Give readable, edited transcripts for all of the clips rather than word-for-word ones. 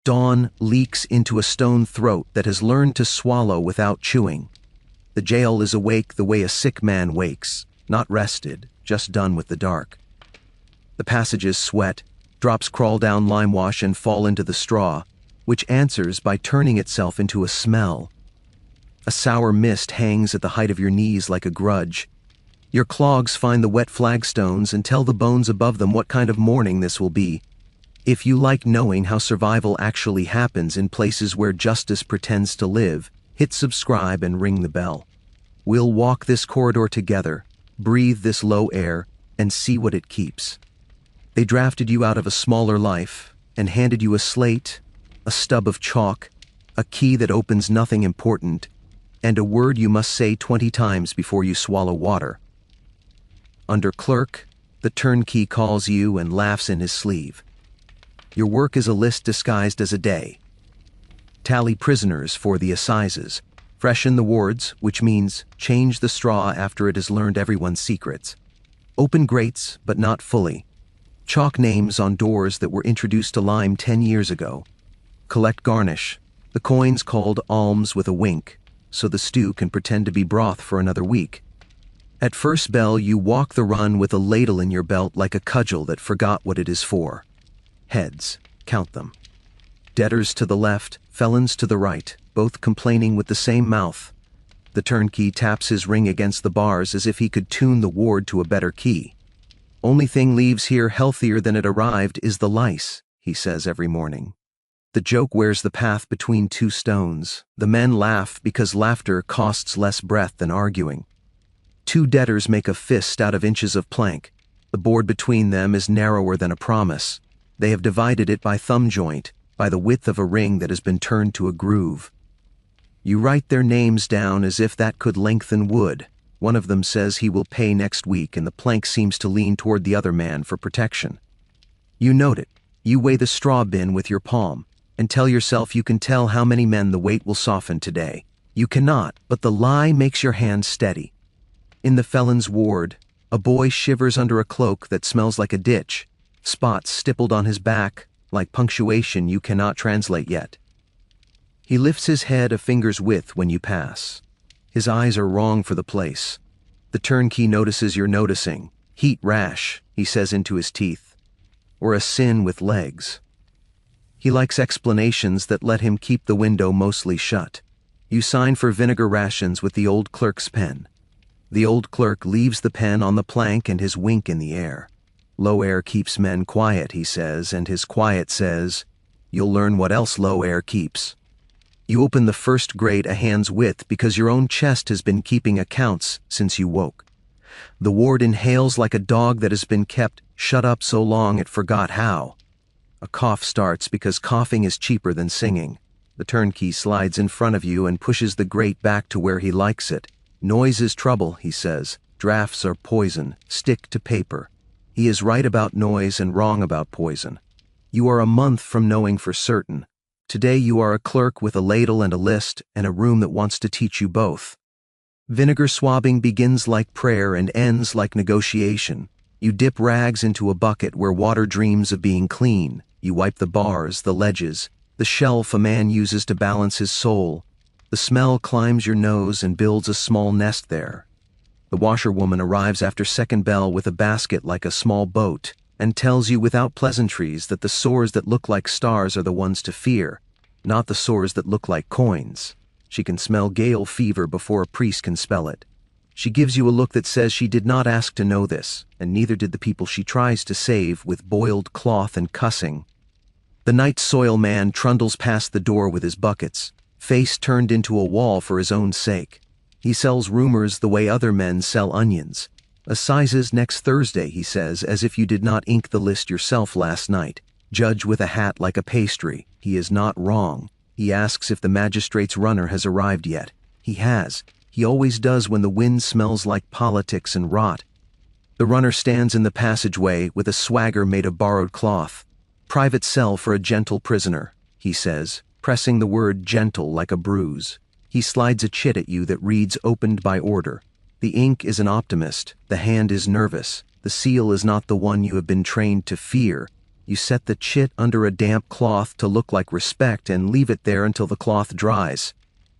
Dawn leaks into a stone throat that has learned to swallow without chewing. The jail is awake the way a sick man wakes, not rested, just done with the dark. The passages sweat, drops crawl down limewash and fall into the straw, which answers by turning itself into a smell. A sour mist hangs at the height of your knees like a grudge. Your clogs find the wet flagstones and tell the bones above them what kind of morning this will be. If you like knowing how survival actually happens in places where justice pretends to live, hit subscribe and ring the bell. We'll walk this corridor together, breathe this low air, and see what it keeps. They drafted you out of a smaller life and handed you a slate, a stub of chalk, a key that opens nothing important, and a word you must say 20 times before you swallow water. Under clerk, the turnkey calls you and laughs in his sleeve. Your work is a list disguised as a day. Tally prisoners for the assizes. Freshen the wards, which means change the straw after it has learned everyone's secrets. Open grates, but not fully. Chalk names on doors that were introduced to Lyme 10 years ago. Collect garnish, the coins called alms with a wink, so the stew can pretend to be broth for another week. At first bell, you walk the run with a ladle in your belt like a cudgel that forgot what it is for. Heads, count them. Debtors to the left, felons to the right, both complaining with the same mouth. The turnkey taps his ring against the bars as if he could tune the ward to a better key. Only thing leaves here healthier than it arrived is the lice, he says every morning. The joke wears the path between two stones. The men laugh because laughter costs less breath than arguing. Two debtors make a fist out of inches of plank. The board between them is narrower than a promise. They have divided it by thumb joint, by the width of a ring that has been turned to a groove. You write their names down as if that could lengthen wood. One of them says he will pay next week, and the plank seems to lean toward the other man for protection. You note it. You weigh the straw bin with your palm, and tell yourself you can tell how many men the weight will soften today. You cannot, but the lie makes your hand steady. In the felon's ward, a boy shivers under a cloak that smells like a ditch. Spots stippled on his back, like punctuation you cannot translate yet. He lifts his head a finger's width when you pass. His eyes are wrong for the place. The turnkey notices you're noticing. Heat rash, he says into his teeth. Or a sin with legs. He likes explanations that let him keep the window mostly shut. You sign for vinegar rations with the old clerk's pen. The old clerk leaves the pen on the plank and his wink in the air. Low air keeps men quiet, he says, and his quiet says, you'll learn what else low air keeps. You open the first grate a hand's width because your own chest has been keeping accounts since you woke. The ward inhales like a dog that has been kept shut up so long it forgot how. A cough starts because coughing is cheaper than singing. The turnkey slides in front of you and pushes the grate back to where he likes it. Noise is trouble, he says. Drafts are poison. Stick to paper. He is right about noise and wrong about poison. You are a month from knowing for certain. Today you are a clerk with a ladle and a list and a room that wants to teach you both. Vinegar swabbing begins like prayer and ends like negotiation. You dip rags into a bucket where water dreams of being clean. You wipe the bars, the ledges, the shelf a man uses to balance his soul. The smell climbs your nose and builds a small nest there. The washerwoman arrives after second bell with a basket like a small boat and tells you without pleasantries that the sores that look like stars are the ones to fear, not the sores that look like coins. She can smell Gaol fever before a priest can spell it. She gives you a look that says she did not ask to know this, and neither did the people she tries to save with boiled cloth and cussing. The night soil man trundles past the door with his buckets, face turned into a wall for his own sake. He sells rumors the way other men sell onions. Assizes next Thursday, he says, as if you did not ink the list yourself last night. Judge with a hat like a pastry. He is not wrong. He asks if the magistrate's runner has arrived yet. He has. He always does when the wind smells like politics and rot. The runner stands in the passageway with a swagger made of borrowed cloth. Private cell for a gentle prisoner, he says, pressing the word gentle like a bruise. He slides a chit at you that reads opened by order. The ink is an optimist, the hand is nervous, the seal is not the one you have been trained to fear. You set the chit under a damp cloth to look like respect and leave it there until the cloth dries.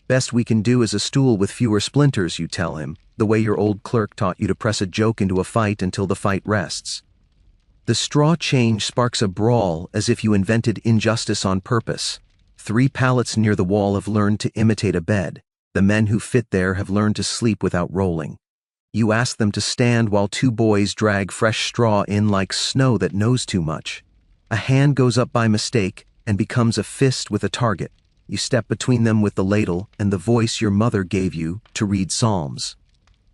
Best we can do is a stool with fewer splinters, you tell him, the way your old clerk taught you to press a joke into a fight until the fight rests. The straw change sparks a brawl as if you invented injustice on purpose. 3 pallets near the wall have learned to imitate a bed. The men who fit there have learned to sleep without rolling. You ask them to stand while 2 boys drag fresh straw in like snow that knows too much. A hand goes up by mistake and becomes a fist with a target. You step between them with the ladle and the voice your mother gave you to read psalms.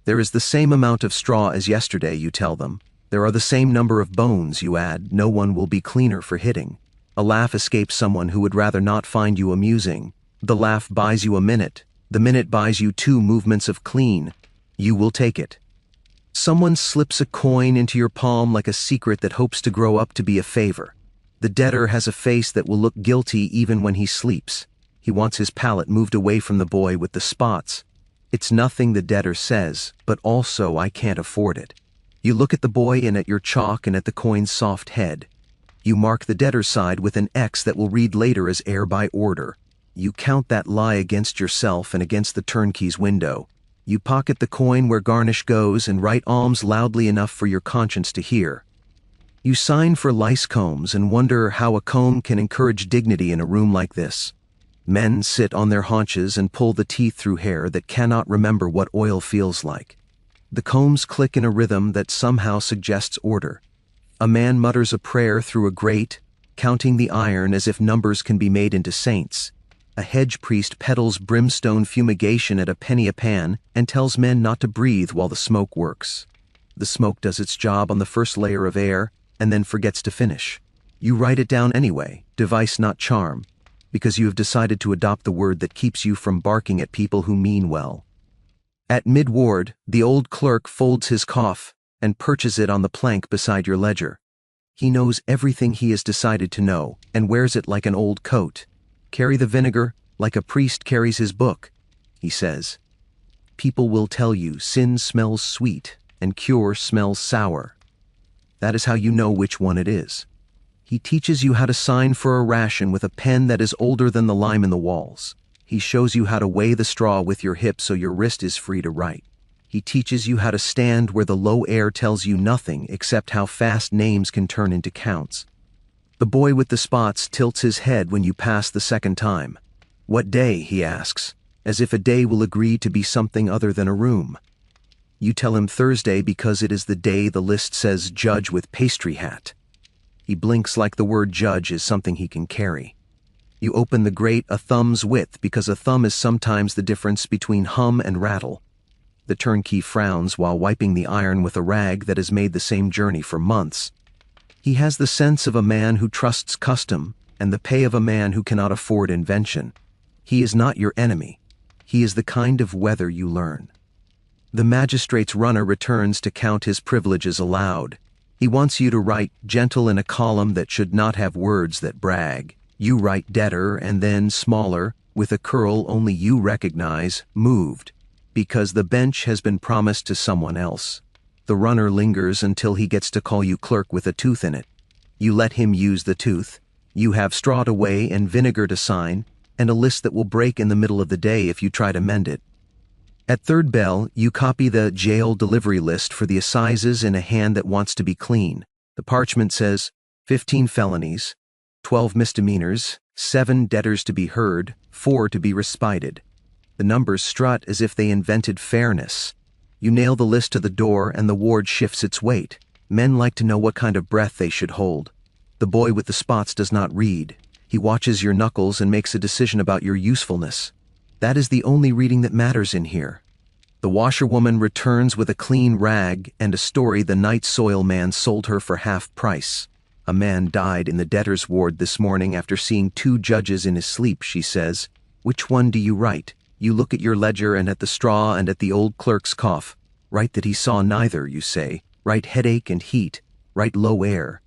There is the same amount of straw as yesterday, you tell them. There are the same number of bones, you add. No one will be cleaner for hitting. A laugh escapes someone who would rather not find you amusing. The laugh buys you a minute. The minute buys you 2 movements of clean. You will take it. Someone slips a coin into your palm like a secret that hopes to grow up to be a favor. The debtor has a face that will look guilty even when he sleeps. He wants his palate moved away from the boy with the spots. It's nothing, the debtor says, but also I can't afford it. You look at the boy and at your chalk and at the coin's soft head. You mark the debtor's side with an X that will read later as heir by order. You count that lie against yourself and against the turnkey's window. You pocket the coin where garnish goes and write alms loudly enough for your conscience to hear. You sign for lice combs and wonder how a comb can encourage dignity in a room like this. Men sit on their haunches and pull the teeth through hair that cannot remember what oil feels like. The combs click in a rhythm that somehow suggests order. A man mutters a prayer through a grate, counting the iron as if numbers can be made into saints. A hedge priest peddles brimstone fumigation at a penny a pan and tells men not to breathe while the smoke works. The smoke does its job on the first layer of air and then forgets to finish. You write it down anyway, device not charm, because you have decided to adopt the word that keeps you from barking at people who mean well. At mid-ward, the old clerk folds his cough and perches it on the plank beside your ledger. He knows everything he has decided to know and wears it like an old coat. Carry the vinegar like a priest carries his book, he says. People will tell you sin smells sweet and cure smells sour. That is how you know which one it is. He teaches you how to sign for a ration with a pen that is older than the lime in the walls. He shows you how to weigh the straw with your hip so your wrist is free to write. He teaches you how to stand where the low air tells you nothing except how fast names can turn into counts. The boy with the spots tilts his head when you pass the second time. What day, he asks, as if a day will agree to be something other than a room. You tell him Thursday because it is the day the list says judge with pastry hat. He blinks like the word judge is something he can carry. You open the grate a thumb's width because a thumb is sometimes the difference between hum and rattle. The turnkey frowns while wiping the iron with a rag that has made the same journey for months. He has the sense of a man who trusts custom and the pay of a man who cannot afford invention. He is not your enemy. He is the kind of weather you learn. The magistrate's runner returns to count his privileges aloud. He wants you to write gentle in a column that should not have words that brag. You write debtor and then smaller, with a curl only you recognize, moved, because the bench has been promised to someone else. The runner lingers until he gets to call you clerk with a tooth in it. You let him use the tooth. You have straw to weigh and vinegar to sign, and a list that will break in the middle of the day if you try to mend it. At third bell, you copy the jail delivery list for the assizes in a hand that wants to be clean. The parchment says 15 felonies, 12 misdemeanors, 7 debtors to be heard, 4 to be respited. The numbers strut as if they invented fairness. You nail the list to the door and the ward shifts its weight. Men like to know what kind of breath they should hold. The boy with the spots does not read. He watches your knuckles and makes a decision about your usefulness. That is the only reading that matters in here. The washerwoman returns with a clean rag and a story the night soil man sold her for half price. A man died in the debtor's ward this morning after seeing 2 judges in his sleep, she says. Which one do you write? You look at your ledger and at the straw and at the old clerk's cough. Write that he saw neither, you say. Write headache and heat. Write low air.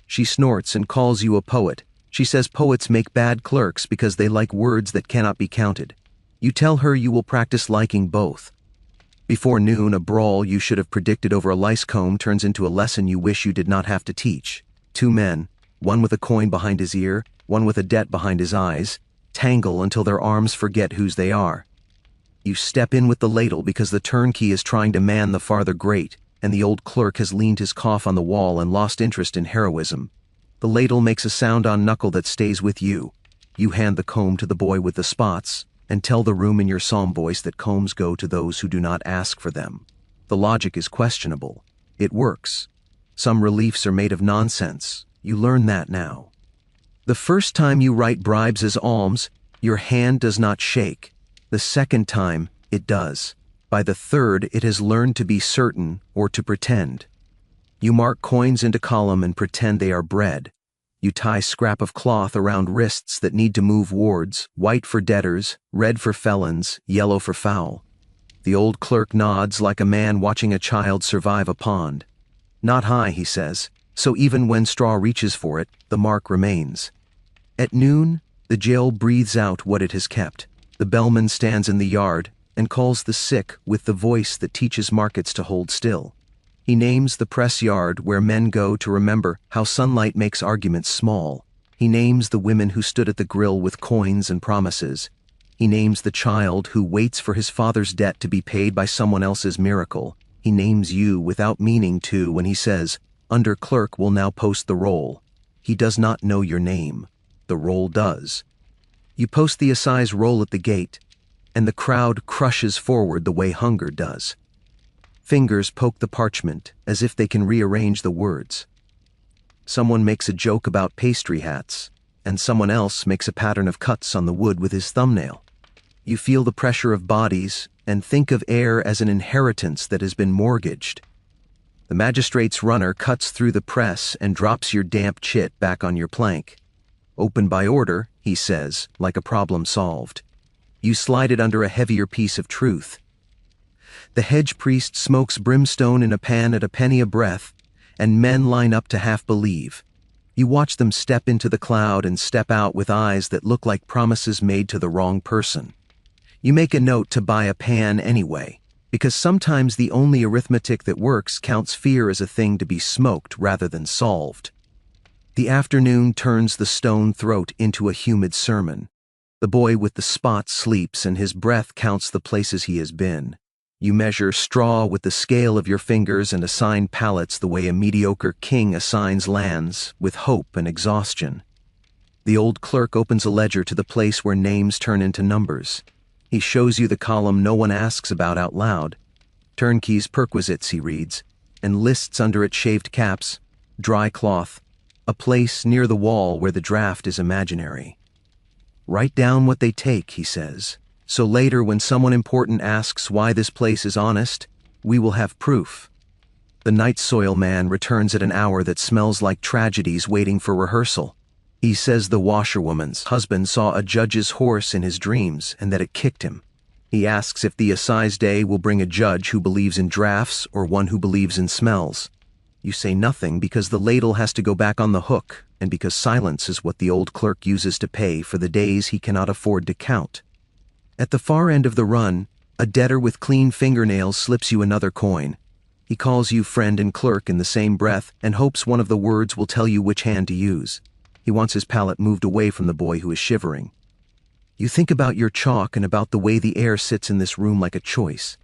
She snorts and calls you a poet. She says poets make bad clerks because they like words that cannot be counted. You tell her you will practice liking both. Before noon, a brawl you should have predicted over a lice comb turns into a lesson you wish you did not have to teach. 2 men, one with a coin behind his ear, one with a debt behind his eyes, tangle until their arms forget whose they are. You step in with the ladle because the turnkey is trying to man the farther grate, and the old clerk has leaned his cough on the wall and lost interest in heroism. The ladle makes a sound on knuckle that stays with you. You hand the comb to the boy with the spots, and tell the room in your psalm voice that combs go to those who do not ask for them. The logic is questionable. It works. Some reliefs are made of nonsense. You learn that now. The first time you write bribes as alms, your hand does not shake. The second time, it does. By the third, it has learned to be certain or to pretend. You mark coins into column and pretend they are bread. You tie scrap of cloth around wrists that need to move wards, white for debtors, red for felons, yellow for foul. The old clerk nods like a man watching a child survive a pond. Not high, he says, so even when straw reaches for it, the mark remains. At noon, the jail breathes out what it has kept. The bellman stands in the yard and calls the sick with the voice that teaches markets to hold still. He names the press yard where men go to remember how sunlight makes arguments small. He names the women who stood at the grill with coins and promises. He names the child who waits for his father's debt to be paid by someone else's miracle. He names you without meaning to when he says, "Under clerk will now post the roll." He does not know your name. The roll does. You post the assize roll at the gate, and the crowd crushes forward the way hunger does. Fingers poke the parchment as if they can rearrange the words. Someone makes a joke about pastry hats, and someone else makes a pattern of cuts on the wood with his thumbnail. You feel the pressure of bodies and think of air as an inheritance that has been mortgaged. The magistrate's runner cuts through the press and drops your damp chit back on your plank. "Open by order," he says, like a problem solved. You slide it under a heavier piece of truth. The hedge priest smokes brimstone in a pan at a penny a breath, and men line up to half believe. You watch them step into the cloud and step out with eyes that look like promises made to the wrong person. You make a note to buy a pan anyway, because sometimes the only arithmetic that works counts fear as a thing to be smoked rather than solved. The afternoon turns the stone throat into a humid sermon. The boy with the spot sleeps and his breath counts the places he has been. You measure straw with the scale of your fingers and assign pallets the way a mediocre king assigns lands, with hope and exhaustion. The old clerk opens a ledger to the place where names turn into numbers. He shows you the column no one asks about out loud. Turnkey's perquisites, he reads, and lists under it shaved caps, dry cloth, a place near the wall where the draft is imaginary. Write down what they take, he says, so later when someone important asks why this place is honest, we will have proof. The night soil man returns at an hour that smells like tragedies waiting for rehearsal. He says the washerwoman's husband saw a judge's horse in his dreams and that it kicked him. He asks if the assize day will bring a judge who believes in drafts or one who believes in smells. You say nothing because the ladle has to go back on the hook and because silence is what the old clerk uses to pay for the days he cannot afford to count. At the far end of the run, a debtor with clean fingernails slips you another coin. He calls you friend and clerk in the same breath and hopes one of the words will tell you which hand to use. He wants his palate moved away from the boy who is shivering. You think about your chalk and about the way the air sits in this room like a choice.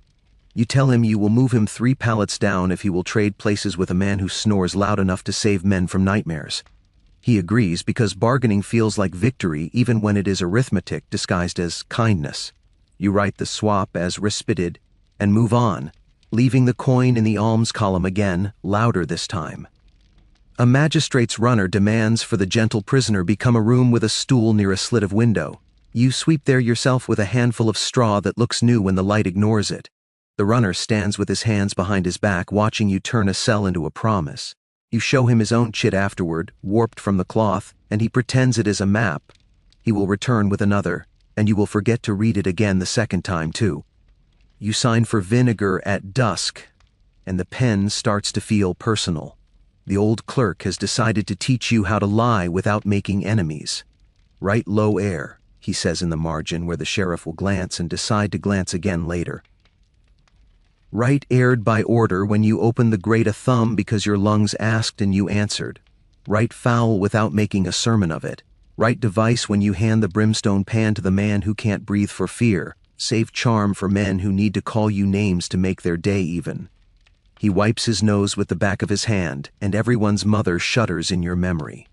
You tell him you will move him 3 pallets down if he will trade places with a man who snores loud enough to save men from nightmares. He agrees because bargaining feels like victory even when it is arithmetic disguised as kindness. You write the swap as respited and move on, leaving the coin in the alms column again, louder this time. A magistrate's runner demands for the gentle prisoner become a room with a stool near a slit of window. You sweep there yourself with a handful of straw that looks new when the light ignores it. The runner stands with his hands behind his back watching you turn a cell into a promise. You show him his own chit afterward, warped from the cloth, and he pretends it is a map. He will return with another, and you will forget to read it again the second time too. You sign for vinegar at dusk, and the pen starts to feel personal. The old clerk has decided to teach you how to lie without making enemies. Write low air, he says in the margin where the sheriff will glance and decide to glance again later. Write aired by order when you open the grate a thumb because your lungs asked and you answered. Write foul without making a sermon of it. Write device when you hand the brimstone pan to the man who can't breathe for fear. Save charm for men who need to call you names to make their day even. He wipes his nose with the back of his hand, and everyone's mother shudders in your memory.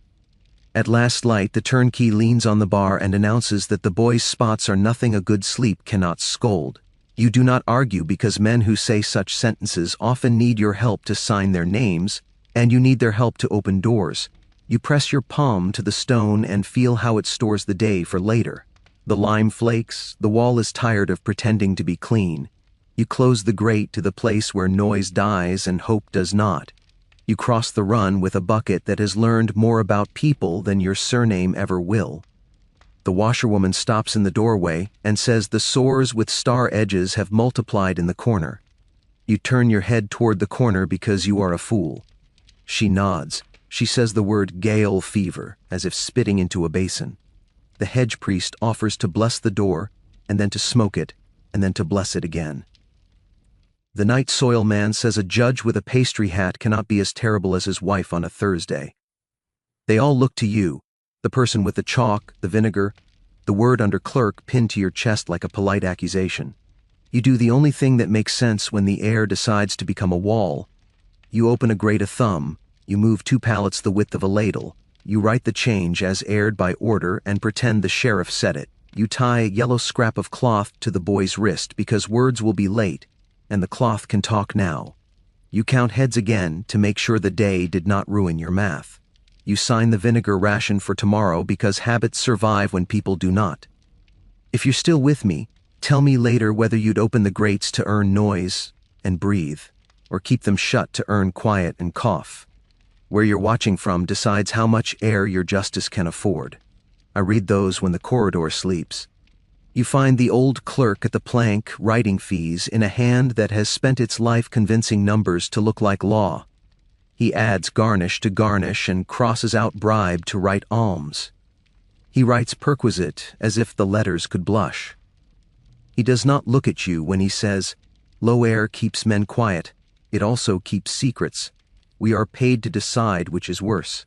At last light, the turnkey leans on the bar and announces that the boy's spots are nothing a good sleep cannot scold. You do not argue because men who say such sentences often need your help to sign their names, and you need their help to open doors. You press your palm to the stone and feel how it stores the day for later. The lime flakes, the wall is tired of pretending to be clean. You close the grate to the place where noise dies and hope does not. You cross the run with a bucket that has learned more about people than your surname ever will. The washerwoman stops in the doorway and says the sores with star edges have multiplied in the corner. You turn your head toward the corner because you are a fool. She nods. She says the word Gaol fever, as if spitting into a basin. The hedge priest offers to bless the door, and then to smoke it, and then to bless it again. The night soil man says a judge with a pastry hat cannot be as terrible as his wife on a Thursday. They all look to you, the person with the chalk, the vinegar, the word under clerk pinned to your chest like a polite accusation. You do the only thing that makes sense when the air decides to become a wall. You open a grate of thumb, you move 2 pallets the width of a ladle, you write the change as aired by order and pretend the sheriff said it. You tie a yellow scrap of cloth to the boy's wrist because words will be late, and the cloth can talk now. You count heads again to make sure the day did not ruin your math. You sign the vinegar ration for tomorrow because habits survive when people do not. If you're still with me, tell me later whether you'd open the grates to earn noise and breathe, or keep them shut to earn quiet and cough. Where you're watching from decides how much air your justice can afford. I read those when the corridor sleeps. You find the old clerk at the plank writing fees in a hand that has spent its life convincing numbers to look like law. He adds garnish to garnish and crosses out bribe to write alms. He writes perquisite as if the letters could blush. He does not look at you when he says, "Low air keeps men quiet. It also keeps secrets. We are paid to decide which is worse."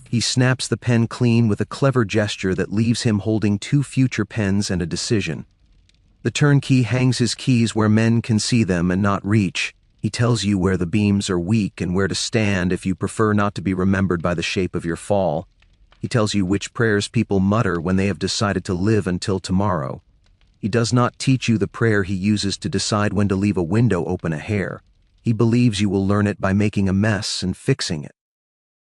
He snaps the pen clean with a clever gesture that leaves him holding 2 future pens and a decision. The turnkey hangs his keys where men can see them and not reach. He tells you where the beams are weak and where to stand if you prefer not to be remembered by the shape of your fall. He tells you which prayers people mutter when they have decided to live until tomorrow. He does not teach you the prayer he uses to decide when to leave a window open a hair. He believes you will learn it by making a mess and fixing it.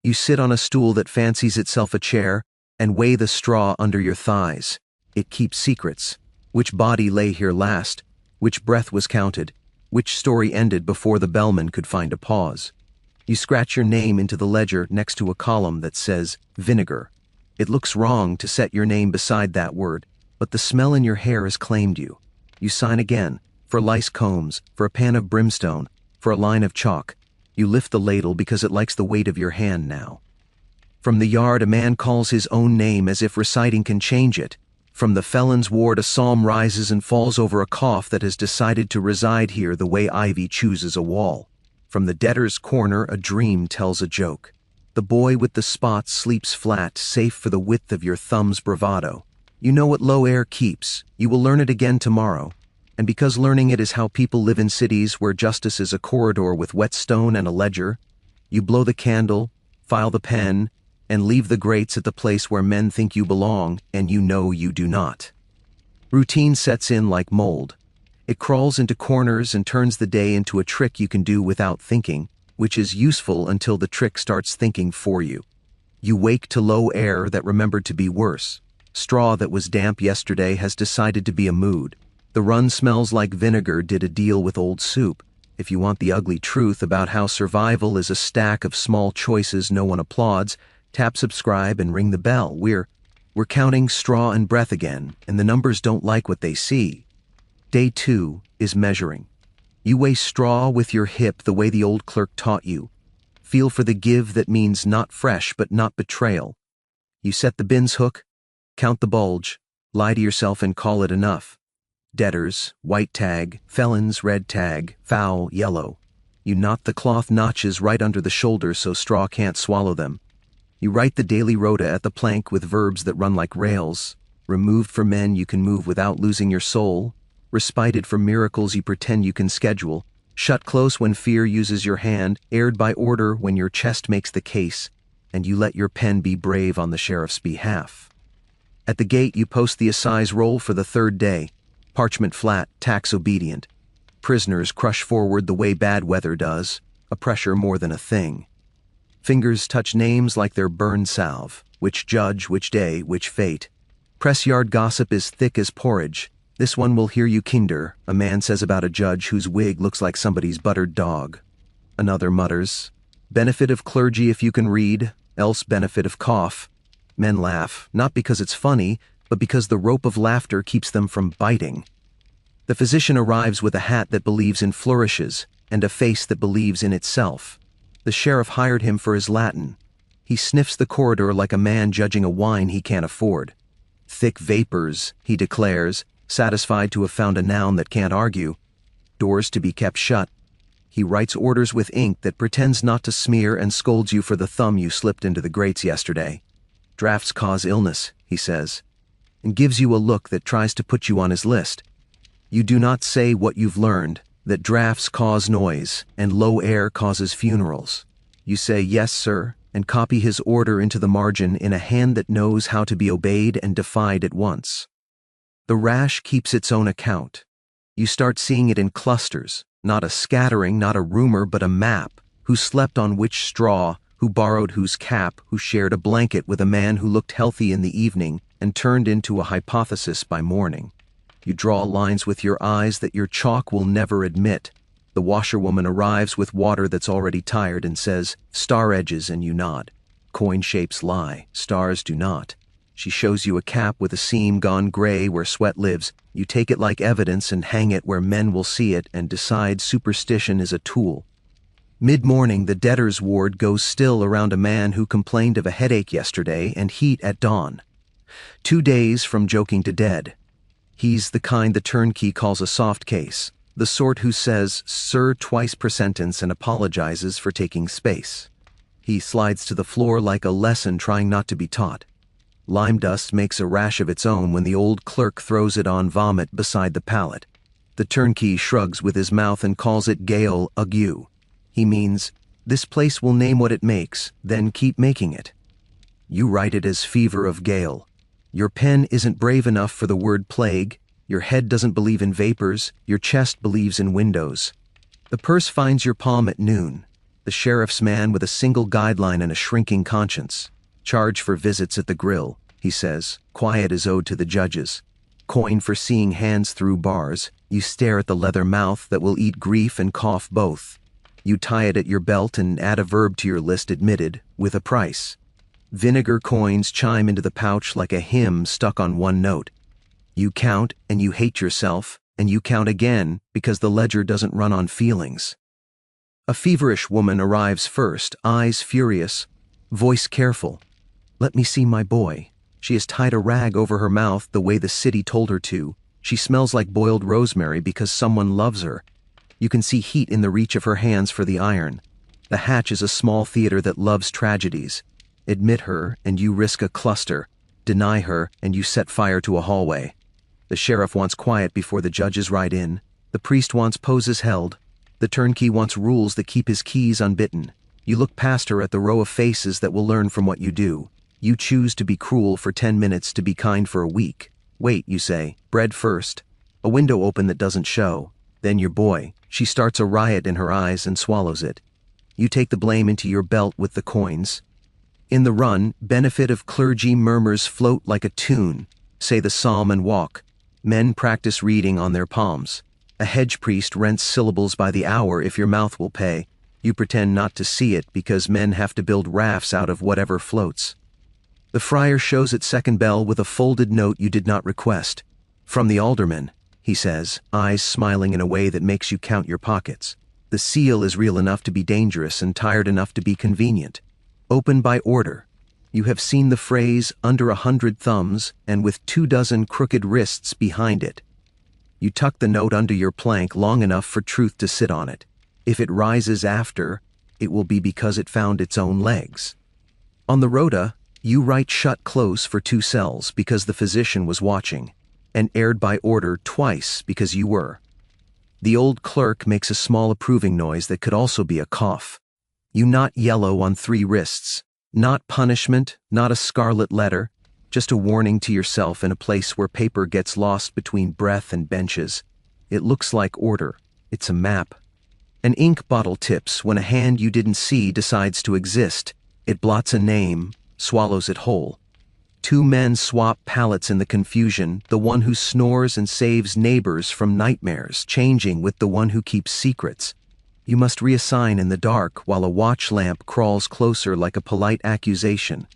You sit on a stool that fancies itself a chair and weigh the straw under your thighs. It keeps secrets. Which body lay here last? Which breath was counted? Which story ended before the bellman could find a pause? You scratch your name into the ledger next to a column that says vinegar. It looks wrong to set your name beside that word, but the smell in your hair has claimed you. You sign again, for lice combs, for a pan of brimstone, for a line of chalk. You lift the ladle because it likes the weight of your hand now. From the yard a man calls his own name as if reciting can change it. From the felon's ward a psalm rises and falls over a cough that has decided to reside here the way ivy chooses a wall. From the debtor's corner a dream tells a joke. The boy with the spots sleeps flat, safe for the width of your thumb's bravado. You know what low air keeps. You will learn it again tomorrow. And because learning it is how people live in cities where justice is a corridor with whetstone and a ledger, you blow the candle, file the pen, and leave the grates at the place where men think you belong, and you know you do not. Routine sets in like mold. It crawls into corners and turns the day into a trick you can do without thinking, which is useful until the trick starts thinking for you. You wake to low air that remembered to be worse. Straw that was damp yesterday has decided to be a mood. The run smells like vinegar did a deal with old soup. If you want the ugly truth about how survival is a stack of small choices no one applauds, tap subscribe and ring the bell. We're counting straw and breath again, and the numbers don't like what they see. Day 2 is measuring. You weigh straw with your hip the way the old clerk taught you. Feel for the give that means not fresh but not betrayal. You set the bin's hook, count the bulge, lie to yourself and call it enough. Debtors, white tag, felons, red tag, foul, yellow. You knot the cloth notches right under the shoulder so straw can't swallow them. You write the daily rota at the plank with verbs that run like rails. Removed for men you can move without losing your soul. Respited for miracles you pretend you can schedule. Shut close when fear uses your hand. Aired by order when your chest makes the case. And you let your pen be brave on the sheriff's behalf. At the gate you post the assize roll for the third day. Parchment flat, tax obedient. Prisoners crush forward the way bad weather does, a pressure more than a thing. Fingers touch names like they're burn salve. Which judge, which day, which fate. Press yard gossip is thick as porridge. This one will hear you kinder, a man says about a judge whose wig looks like somebody's buttered dog. Another mutters, benefit of clergy if you can read, else benefit of cough. Men laugh, not because it's funny, but because the rope of laughter keeps them from biting. The physician arrives with a hat that believes in flourishes, and a face that believes in itself. The sheriff hired him for his Latin. He sniffs the corridor like a man judging a wine he can't afford. Thick vapors, he declares, satisfied to have found a noun that can't argue. Doors to be kept shut. He writes orders with ink that pretends not to smear and scolds you for the thumb you slipped into the grates yesterday. Drafts cause illness, he says, and gives you a look that tries to put you on his list. You do not say what you've learned, that drafts cause noise and low air causes funerals. You say, yes, sir, and copy his order into the margin in a hand that knows how to be obeyed and defied at once. The rash keeps its own account. You start seeing it in clusters, not a scattering, not a rumor, but a map. Who slept on which straw, who borrowed whose cap, who shared a blanket with a man who looked healthy in the evening and turned into a hypothesis by morning. You draw lines with your eyes that your chalk will never admit. The washerwoman arrives with water that's already tired and says, star edges, and you nod. Coin shapes lie, stars do not. She shows you a cap with a seam gone gray where sweat lives. You take it like evidence and hang it where men will see it and decide superstition is a tool. Mid-morning, the debtor's ward goes still around a man who complained of a headache yesterday and heat at dawn. 2 days from joking to dead. He's the kind the turnkey calls a soft case, the sort who says, sir, twice per sentence and apologizes for taking space. He slides to the floor like a lesson trying not to be taught. Lime dust makes a rash of its own when the old clerk throws it on vomit beside the pallet. The turnkey shrugs with his mouth and calls it Gaol ague. He means, this place will name what it makes, then keep making it. You write it as fever of Gaol. Your pen isn't brave enough for the word plague, your head doesn't believe in vapors, your chest believes in windows. The purse finds your palm at noon. The sheriff's man with a single guideline and a shrinking conscience. Charge for visits at the grill, he says, quiet is owed to the judges. Coin for seeing hands through bars. You stare at the leather mouth that will eat grief and cough both. You tie it at your belt and add a verb to your list admitted, with a price. Vinegar coins chime into the pouch like a hymn stuck on one note. You count and you hate yourself, and you count again because the ledger doesn't run on feelings. A feverish woman arrives first, eyes furious, voice careful. Let me see my boy. She has tied a rag over her mouth the way the city told her to. She smells like boiled rosemary because someone loves her. You can see heat in the reach of her hands for the iron. The hatch is a small theater that loves tragedies. Admit her, and you risk a cluster. Deny her, and you set fire to a hallway. The sheriff wants quiet before the judges ride in. The priest wants poses held. The turnkey wants rules that keep his keys unbitten. You look past her at the row of faces that will learn from what you do. You choose to be cruel for 10 minutes, to be kind for a week. Wait, you say, bread first. A window open that doesn't show. Then your boy. She starts a riot in her eyes and swallows it. You take the blame into your belt with the coins. In the run, benefit of clergy murmurs float like a tune. Say the psalm and walk. Men practice reading on their palms. A hedge priest rents syllables by the hour if your mouth will pay. You pretend not to see it because men have to build rafts out of whatever floats. The friar shows at second bell with a folded note you did not request. From the alderman, he says, eyes smiling in a way that makes you count your pockets. The seal is real enough to be dangerous and tired enough to be convenient. Open by order. You have seen the phrase under 100 thumbs and with 24 crooked wrists behind it. You tuck the note under your plank long enough for truth to sit on it. If it rises after, it will be because it found its own legs. On the rota, you write shut close for 2 cells because the physician was watching, and aired by order twice because you were. The old clerk makes a small approving noise that could also be a cough. You not yellow on 3 wrists, not punishment, not a scarlet letter, just a warning to yourself in a place where paper gets lost between breath and benches. It looks like order. It's a map. An ink bottle tips when a hand you didn't see decides to exist. It blots a name, swallows it whole. 2 men swap pallets in the confusion, the one who snores and saves neighbors from nightmares, changing with the one who keeps secrets. You must reassign in the dark while a watch lamp crawls closer like a polite accusation.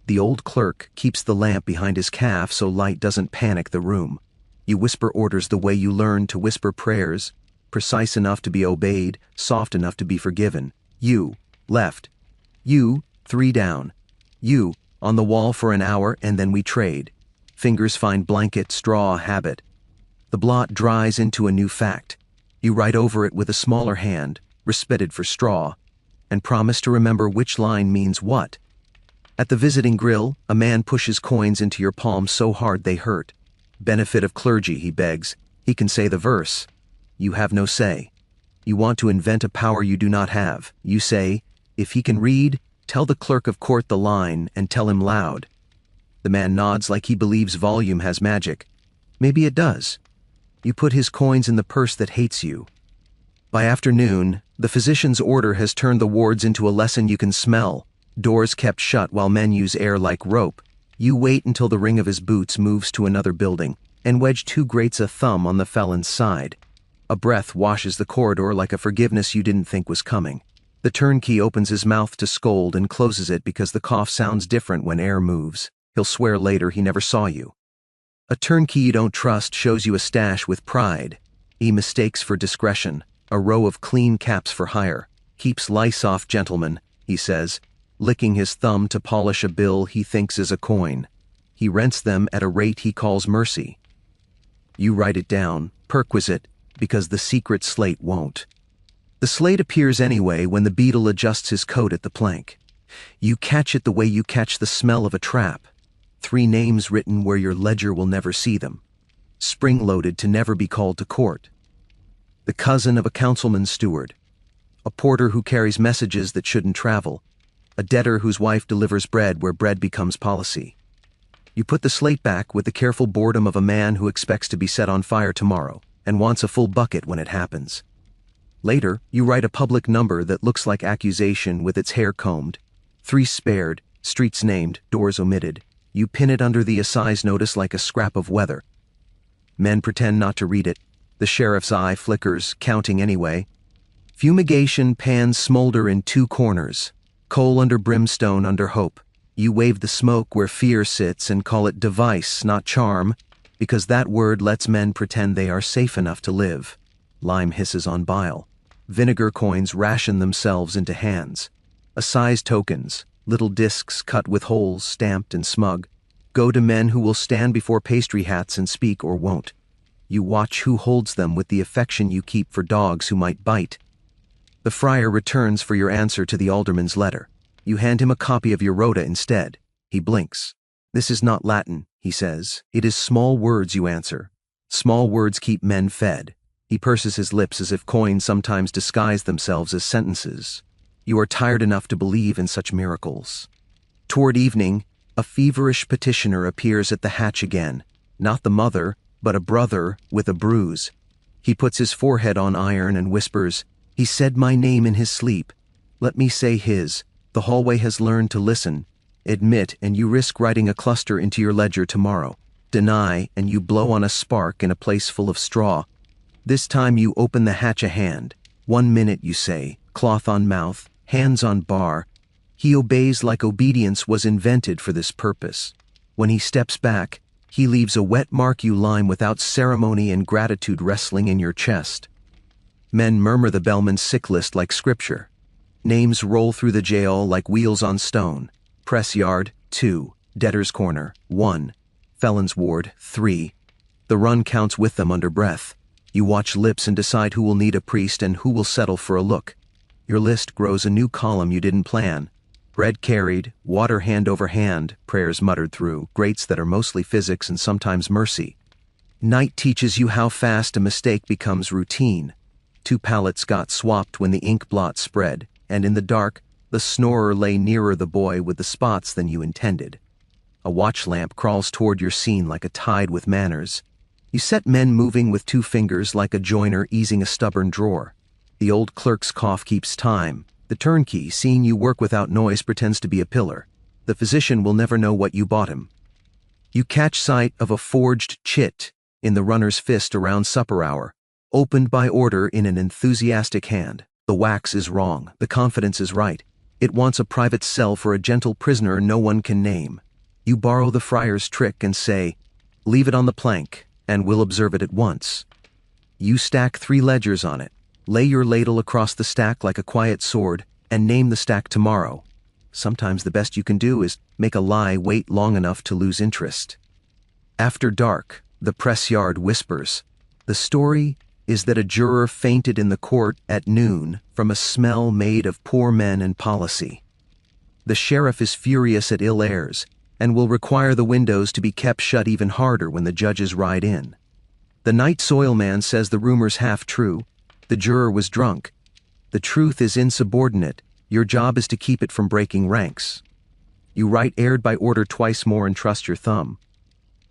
The old clerk keeps the lamp behind his calf so light doesn't panic the room. You whisper orders the way you learn to whisper prayers, precise enough to be obeyed, soft enough to be forgiven. You, left. You, 3 down. You, on the wall for an hour and then we trade. Fingers find blanket, straw, habit. The blot dries into a new fact. You write over it with a smaller hand, respected for straw, and promise to remember which line means what. At the visiting grill, a man pushes coins into your palm so hard they hurt. Benefit of clergy, he begs. He can say the verse. You have no say. You want to invent a power you do not have. You say, if he can read, tell the clerk of court the line and tell him loud. The man nods like he believes volume has magic. Maybe it does. You put his coins in the purse that hates you. By afternoon, the physician's order has turned the wards into a lesson you can smell. Doors kept shut while men use air like rope. You wait until the ring of his boots moves to another building, and wedge 2 grates a thumb on the felon's side. A breath washes the corridor like a forgiveness you didn't think was coming. The turnkey opens his mouth to scold and closes it because the cough sounds different when air moves. He'll swear later he never saw you. A turnkey you don't trust shows you a stash with pride. He mistakes for discretion, a row of clean caps for hire. Keeps lice off gentlemen, he says, licking his thumb to polish a bill he thinks is a coin. He rents them at a rate he calls mercy. You write it down, perquisite, because the secret slate won't. The slate appears anyway when the beadle adjusts his coat at the plank. You catch it the way you catch the smell of a trap. 3 names written where your ledger will never see them. Spring-loaded to never be called to court. The cousin of a councilman's steward. A porter who carries messages that shouldn't travel. A debtor whose wife delivers bread where bread becomes policy. You put the slate back with the careful boredom of a man who expects to be set on fire tomorrow and wants a full bucket when it happens. Later, you write a public number that looks like accusation with its hair combed. 3 spared, streets named, doors omitted. You pin it under the assize notice like a scrap of weather. Men pretend not to read it. The sheriff's eye flickers, counting anyway. Fumigation pans smolder in 2 corners. Coal under brimstone under hope. You wave the smoke where fear sits and call it device, not charm, because that word lets men pretend they are safe enough to live. Lime hisses on bile. Vinegar coins ration themselves into hands. Assize tokens, little discs cut with holes stamped and smug, go to men who will stand before pastry hats and speak or won't. You watch who holds them with the affection you keep for dogs who might bite. The friar returns for your answer to the alderman's letter. You hand him a copy of your rota instead. He blinks. This is not Latin, he says. It is small words, you answer. Small words keep men fed. He purses his lips as if coins sometimes disguise themselves as sentences. You are tired enough to believe in such miracles. Toward evening, a feverish petitioner appears at the hatch again. Not the mother, but a brother with a bruise. He puts his forehead on iron and whispers, "He said my name in his sleep. Let me say his. The hallway has learned to listen. Admit, and you risk writing a cluster into your ledger tomorrow. Deny, and you blow on a spark in a place full of straw. This time you open the hatch a hand. 1 minute, you say, cloth on mouth, hands on bar. He obeys like obedience was invented for this purpose. When he steps back, he leaves a wet mark you lime without ceremony and gratitude wrestling in your chest. Men murmur the bellman's sick list like scripture. Names roll through the jail like wheels on stone. Press yard, 2. Debtor's corner, 1. Felon's ward, 3. The run counts with them under breath. You watch lips and decide who will need a priest and who will settle for a look. Your list grows a new column you didn't plan. Bread carried, water hand over hand, prayers muttered through, grates that are mostly physics and sometimes mercy. Night teaches you how fast a mistake becomes routine. 2 pallets got swapped when the ink blot spread, and in the dark, the snorer lay nearer the boy with the spots than you intended. A watch lamp crawls toward your scene like a tide with manners. You set men moving with 2 fingers like a joiner easing a stubborn drawer. The old clerk's cough keeps time. The turnkey, seeing you work without noise, pretends to be a pillar. The physician will never know what you bought him. You catch sight of a forged chit in the runner's fist around supper hour, opened by order in an enthusiastic hand. The wax is wrong, the confidence is right. It wants a private cell for a gentle prisoner no one can name. You borrow the friar's trick and say, "Leave it on the plank, and we'll observe it at once." You stack 3 ledgers on it, lay your ladle across the stack like a quiet sword, and name the stack tomorrow. Sometimes the best you can do is make a lie wait long enough to lose interest. After dark, the press yard whispers. The story is that a juror fainted in the court at noon from a smell made of poor men and policy. The sheriff is furious at ill airs, and will require the windows to be kept shut even harder when the judges ride in. The night soil man says the rumor's half true. The juror was drunk. The truth is insubordinate. Your job is to keep it from breaking ranks. You write aired by order twice more and trust your thumb.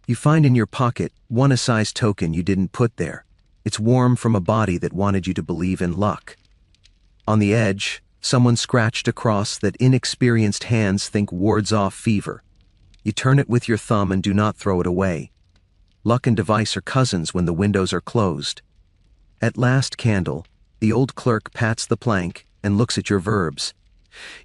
You find in your pocket 1 assize token you didn't put there. It's warm from a body that wanted you to believe in luck. On the edge, someone scratched a cross that inexperienced hands think wards off fever. You turn it with your thumb and do not throw it away. Luck and device are cousins when the windows are closed. At last candle, the old clerk pats the plank and looks at your verbs.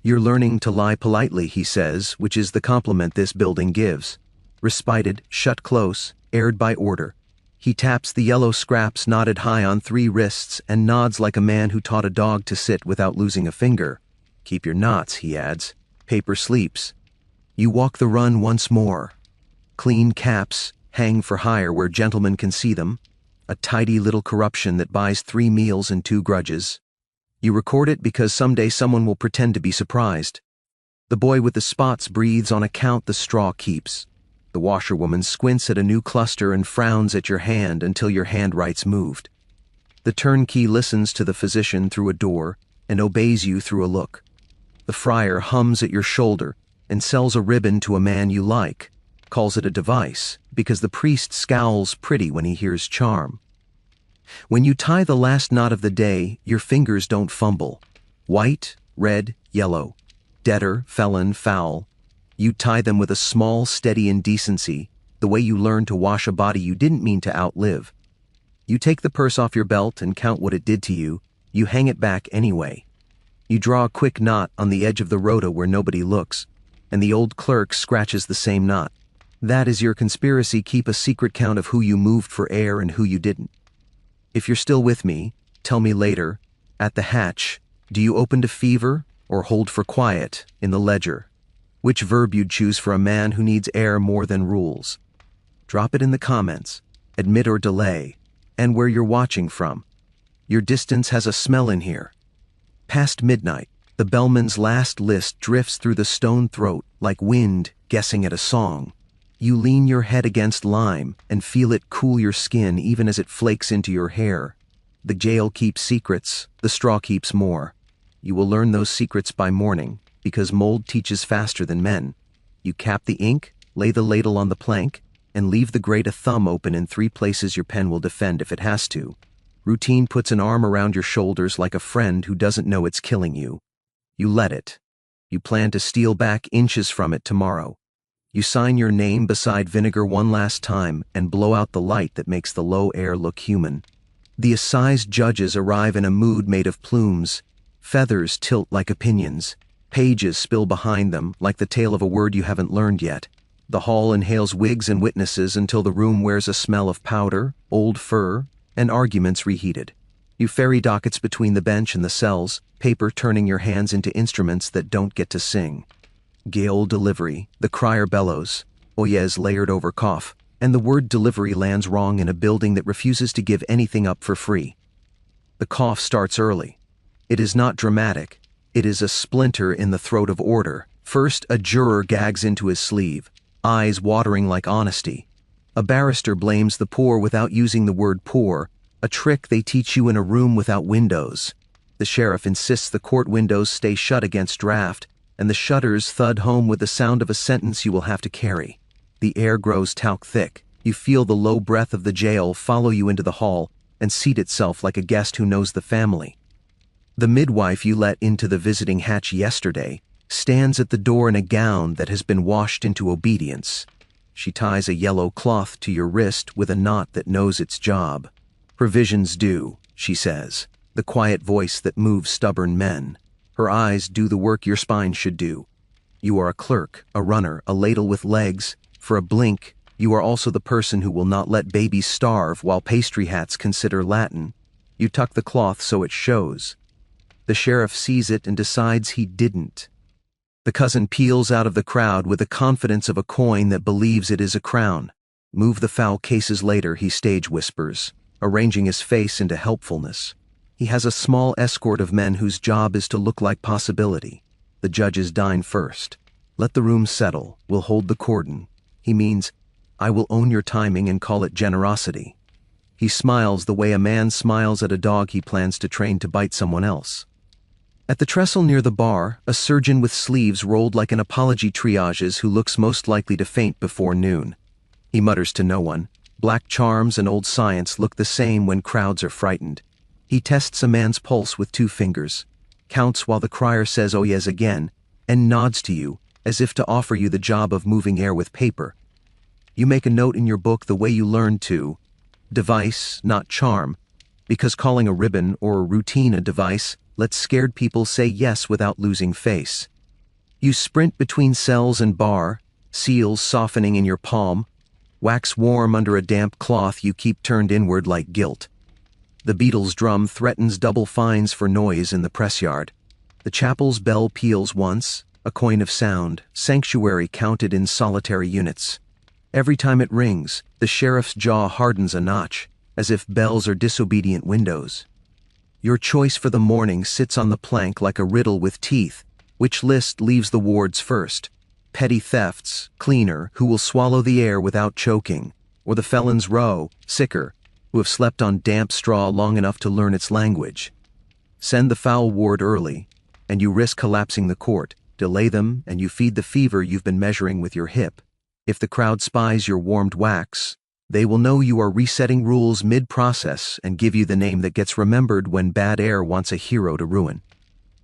You're learning to lie politely, he says, which is the compliment this building gives. Respited, shut close, aired by order. He taps the yellow scraps knotted high on 3 wrists and nods like a man who taught a dog to sit without losing a finger. Keep your knots, he adds. Paper sleeps. You walk the run once more. Clean caps hang for hire where gentlemen can see them. A tidy little corruption that buys 3 meals and 2 grudges. You record it because someday someone will pretend to be surprised. The boy with the spots breathes on account the straw keeps. The washerwoman squints at a new cluster and frowns at your hand until your handwrite's moved. The turnkey listens to the physician through a door and obeys you through a look. The friar hums at your shoulder and sells a ribbon to a man you like, calls it a device, because the priest scowls pretty when he hears charm. When you tie the last knot of the day, your fingers don't fumble. White, red, yellow, debtor, felon, foul. You tie them with a small, steady indecency, the way you learn to wash a body you didn't mean to outlive. You take the purse off your belt and count what it did to you. You hang it back anyway. You draw a quick knot on the edge of the rota where nobody looks, and the old clerk scratches the same knot. That is your conspiracy. Keep a secret count of who you moved for air and who you didn't. If you're still with me, tell me later. At the hatch, do you open to fever or hold for quiet in the ledger? Which verb you'd choose for a man who needs air more than rules? Drop it in the comments. Admit or delay, and where you're watching from. Your distance has a smell in here. Past midnight, the bellman's last list drifts through the stone throat like wind guessing at a song. You lean your head against lime and feel it cool your skin even as it flakes into your hair. The jail keeps secrets, the straw keeps more. You will learn those secrets by morning, because mold teaches faster than men. You cap the ink, lay the ladle on the plank, and leave the grate a thumb open in 3 places your pen will defend if it has to. Routine puts an arm around your shoulders like a friend who doesn't know it's killing you. You let it. You plan to steal back inches from it tomorrow. You sign your name beside vinegar one last time and blow out the light that makes the low air look human. The assize judges arrive in a mood made of plumes. Feathers tilt like opinions. Pages spill behind them like the tale of a word you haven't learned yet. The hall inhales wigs and witnesses until the room wears a smell of powder, old fur, and arguments reheated. You ferry dockets between the bench and the cells, paper turning your hands into instruments that don't get to sing. Gaol delivery, the crier bellows, oyez layered over cough. and the word delivery lands wrong in a building that refuses to give anything up for free. The cough starts early. It is not dramatic. It is a splinter in the throat of order. First, a juror gags into his sleeve, eyes watering like honesty. A barrister blames the poor without using the word poor, a trick they teach you in a room without windows. The sheriff insists the court windows stay shut against draft, and the shutters thud home with the sound of a sentence you will have to carry. The air grows talc thick. You feel the low breath of the jail follow you into the hall and seat itself like a guest who knows the family. The midwife you let into the visiting hatch yesterday stands at the door in a gown that has been washed into obedience. She ties a yellow cloth to your wrist with a knot that knows its job. "Provisions due," she says, the quiet voice that moves stubborn men. Her eyes do the work your spine should do. You are a clerk, a runner, a ladle with legs. For a blink, you are also the person who will not let babies starve while pastry hats consider Latin. You tuck the cloth so it shows. The sheriff sees it and decides he didn't. The cousin peels out of the crowd with the confidence of a coin that believes it is a crown. "Move the foul cases later," he stage whispers, arranging his face into helpfulness. He has a small escort of men whose job is to look like possibility. The judges dine first. "Let the room settle. We'll hold the cordon." He means, "I will own your timing and call it generosity." He smiles the way a man smiles at a dog he plans to train to bite someone else. At the trestle near the bar, a surgeon with sleeves rolled like an apology triages who looks most likely to faint before noon. He mutters to no one. Black charms and old science look the same when crowds are frightened. He tests a man's pulse with 2 fingers, counts while the crier says "oh yes" again, and nods to you, as if to offer you the job of moving air with paper. You make a note in your book the way you learned to. Device, not charm, because calling a ribbon or a routine a device lets scared people say yes without losing face. You sprint between cells and bar, seals softening in your palm, wax warm under a damp cloth you keep turned inward like guilt. The Beatles' drum threatens double fines for noise in the press yard. The chapel's bell peals once, a coin of sound, sanctuary counted in solitary units. Every time it rings, the sheriff's jaw hardens a notch, as if bells are disobedient windows. Your choice for the morning sits on the plank like a riddle with teeth. Which list leaves the wards first? Petty thefts, cleaner, who will swallow the air without choking, or the felon's row, sicker, who have slept on damp straw long enough to learn its language. Send the foul ward early, and you risk collapsing the court. Delay them, and you feed the fever you've been measuring with your hip. If the crowd spies your warmed wax, they will know you are resetting rules mid-process and give you the name that gets remembered when bad air wants a hero to ruin.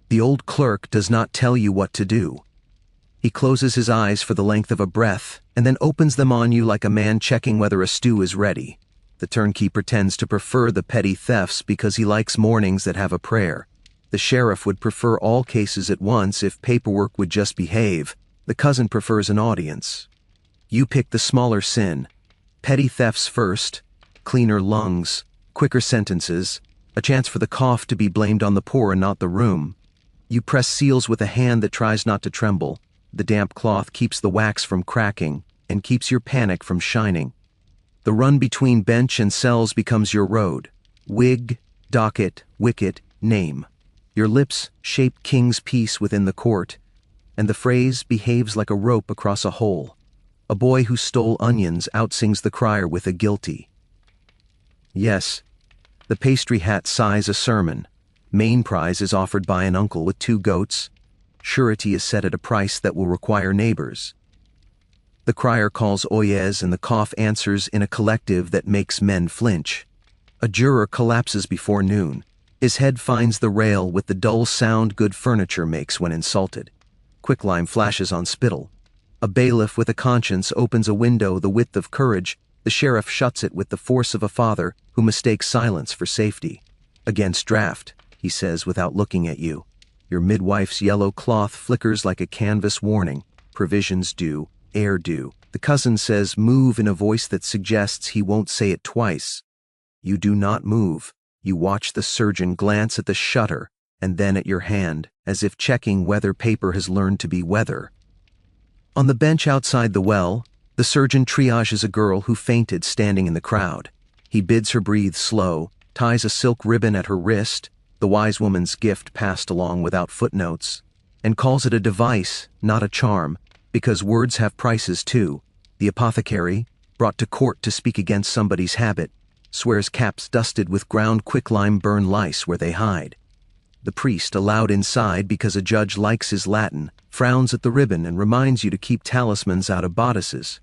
The old clerk does not tell you what to do. He closes his eyes for the length of a breath and then opens them on you like a man checking whether a stew is ready. The turnkey pretends to prefer the petty thefts because he likes mornings that have a prayer. The sheriff would prefer all cases at once if paperwork would just behave. The cousin prefers an audience. You pick the smaller sin. Petty thefts first, cleaner lungs, quicker sentences, a chance for the cough to be blamed on the poor and not the room. You press seals with a hand that tries not to tremble. The damp cloth keeps the wax from cracking and keeps your panic from shining. The run between bench and cells becomes your road. Wig, docket, wicket, name. Your lips shape king's peace within the court, and the phrase behaves like a rope across a hole. A boy who stole onions outsings the crier with a guilty. Yes, the pastry hat sighs a sermon. Main prize is offered by an uncle with 2 goats. Surety is set at a price that will require neighbors. The crier calls oyez and the cough answers in a collective that makes men flinch. A juror collapses before noon. His head finds the rail with the dull sound good furniture makes when insulted. Quicklime flashes on spittle. A bailiff with a conscience opens a window the width of courage. The sheriff shuts it with the force of a father who mistakes silence for safety. "Against draft," he says without looking at you. Your midwife's yellow cloth flickers like a canvas warning. Provisions due, air due. The cousin says move in a voice that suggests he won't say it twice. You do not move. You watch the surgeon glance at the shutter and then at your hand, as if checking whether paper has learned to be weather. On the bench outside the well, The surgeon triages a girl who fainted standing in the crowd. He bids her breathe slow, ties a silk ribbon at her wrist, the wise woman's gift passed along without footnotes, and calls it a device, not a charm, because words have prices too. The apothecary, brought to court to speak against somebody's habit, swears caps dusted with ground quicklime burn lice where they hide. The priest, allowed inside because a judge likes his Latin, frowns at the ribbon and reminds you to keep talismans out of bodices.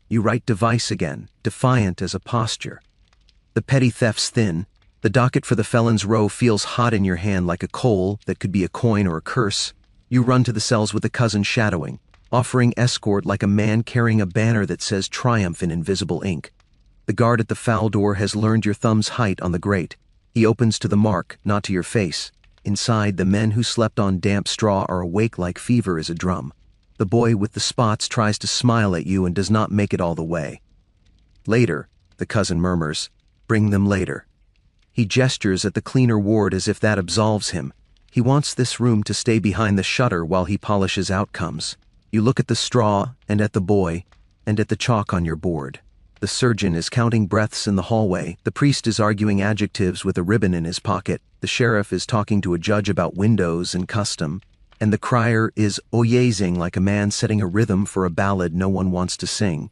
You write device again, defiant as a posture. The petty theft's thin. The docket for the felon's row feels hot in your hand like a coal that could be a coin or a curse. You run to the cells with the cousin shadowing, offering escort like a man carrying a banner that says triumph in invisible ink. The guard at the foul door has learned your thumb's height on the grate. He opens to the mark, not to your face. Inside, the men who slept on damp straw are awake like fever is a drum. The boy with the spots tries to smile at you and does not make it all the way. Later, the cousin murmurs, bring them later. He gestures at the cleaner ward as if that absolves him. He wants this room to stay behind the shutter while he polishes outcomes. You look at the straw, and at the boy, and at the chalk on your board. The surgeon is counting breaths in the hallway, the priest is arguing adjectives with a ribbon in his pocket, the sheriff is talking to a judge about windows and custom, and the crier is oyezing like a man setting a rhythm for a ballad no one wants to sing.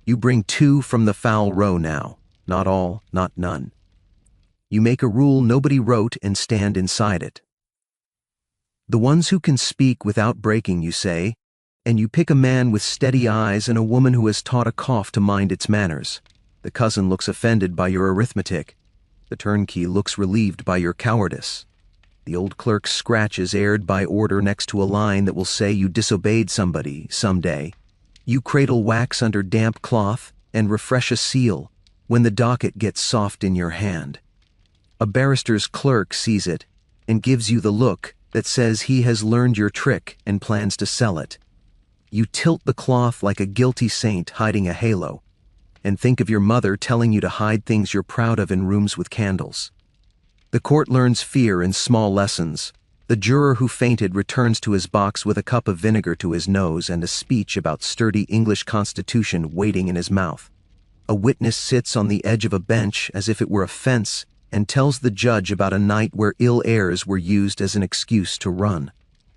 You bring 2 from the foul row now, not all, not none. You make a rule nobody wrote and stand inside it. The ones who can speak without breaking, you say, and you pick a man with steady eyes and a woman who has taught a cough to mind its manners. The cousin looks offended by your arithmetic. The turnkey looks relieved by your cowardice. The old clerk scratches aired by order next to a line that will say you disobeyed somebody someday. You cradle wax under damp cloth and refresh a seal when the docket gets soft in your hand. A barrister's clerk sees it and gives you the look that says he has learned your trick and plans to sell it. You tilt the cloth like a guilty saint hiding a halo, and think of your mother telling you to hide things you're proud of in rooms with candles. The court learns fear in small lessons. The juror who fainted returns to his box with a cup of vinegar to his nose and a speech about sturdy English constitution waiting in his mouth. A witness sits on the edge of a bench as if it were a fence and tells the judge about a night where ill airs were used as an excuse to run.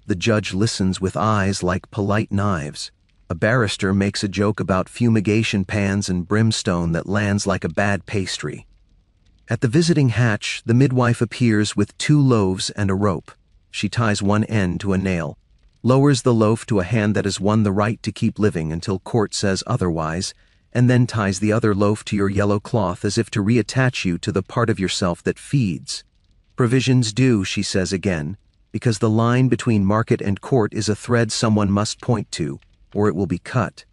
The judge listens with eyes like polite knives. A barrister makes a joke about fumigation pans and brimstone that lands like a bad pastry. At the visiting hatch, the midwife appears with 2 loaves and a rope. She ties one end to a nail, lowers the loaf to a hand that has won the right to keep living until court says otherwise, and then ties the other loaf to your yellow cloth as if to reattach you to the part of yourself that feeds. Provisions due, she says again, because the line between market and court is a thread someone must point to, or it will be cut.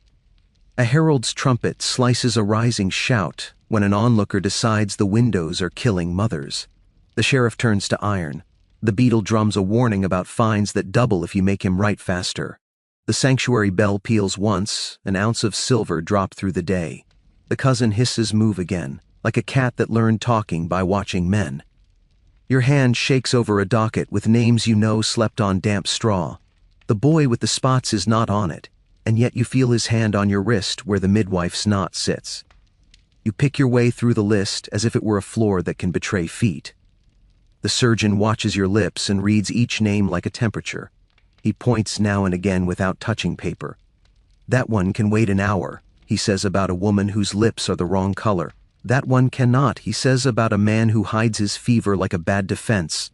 A herald's trumpet slices a rising shout when an onlooker decides the windows are killing mothers. The sheriff turns to iron. The beadle drums a warning about fines that double if you make him write faster. The sanctuary bell peals once, an ounce of silver dropped through the day. The cousin hisses move again, like a cat that learned talking by watching men. Your hand shakes over a docket with names you know slept on damp straw. The boy with the spots is not on it, and yet you feel his hand on your wrist where the midwife's knot sits. You pick your way through the list as if it were a floor that can betray feet. The surgeon watches your lips and reads each name like a temperature. He points now and again without touching paper. That one can wait an hour, he says about a woman whose lips are the wrong color. That one cannot, he says about a man who hides his fever like a bad defense.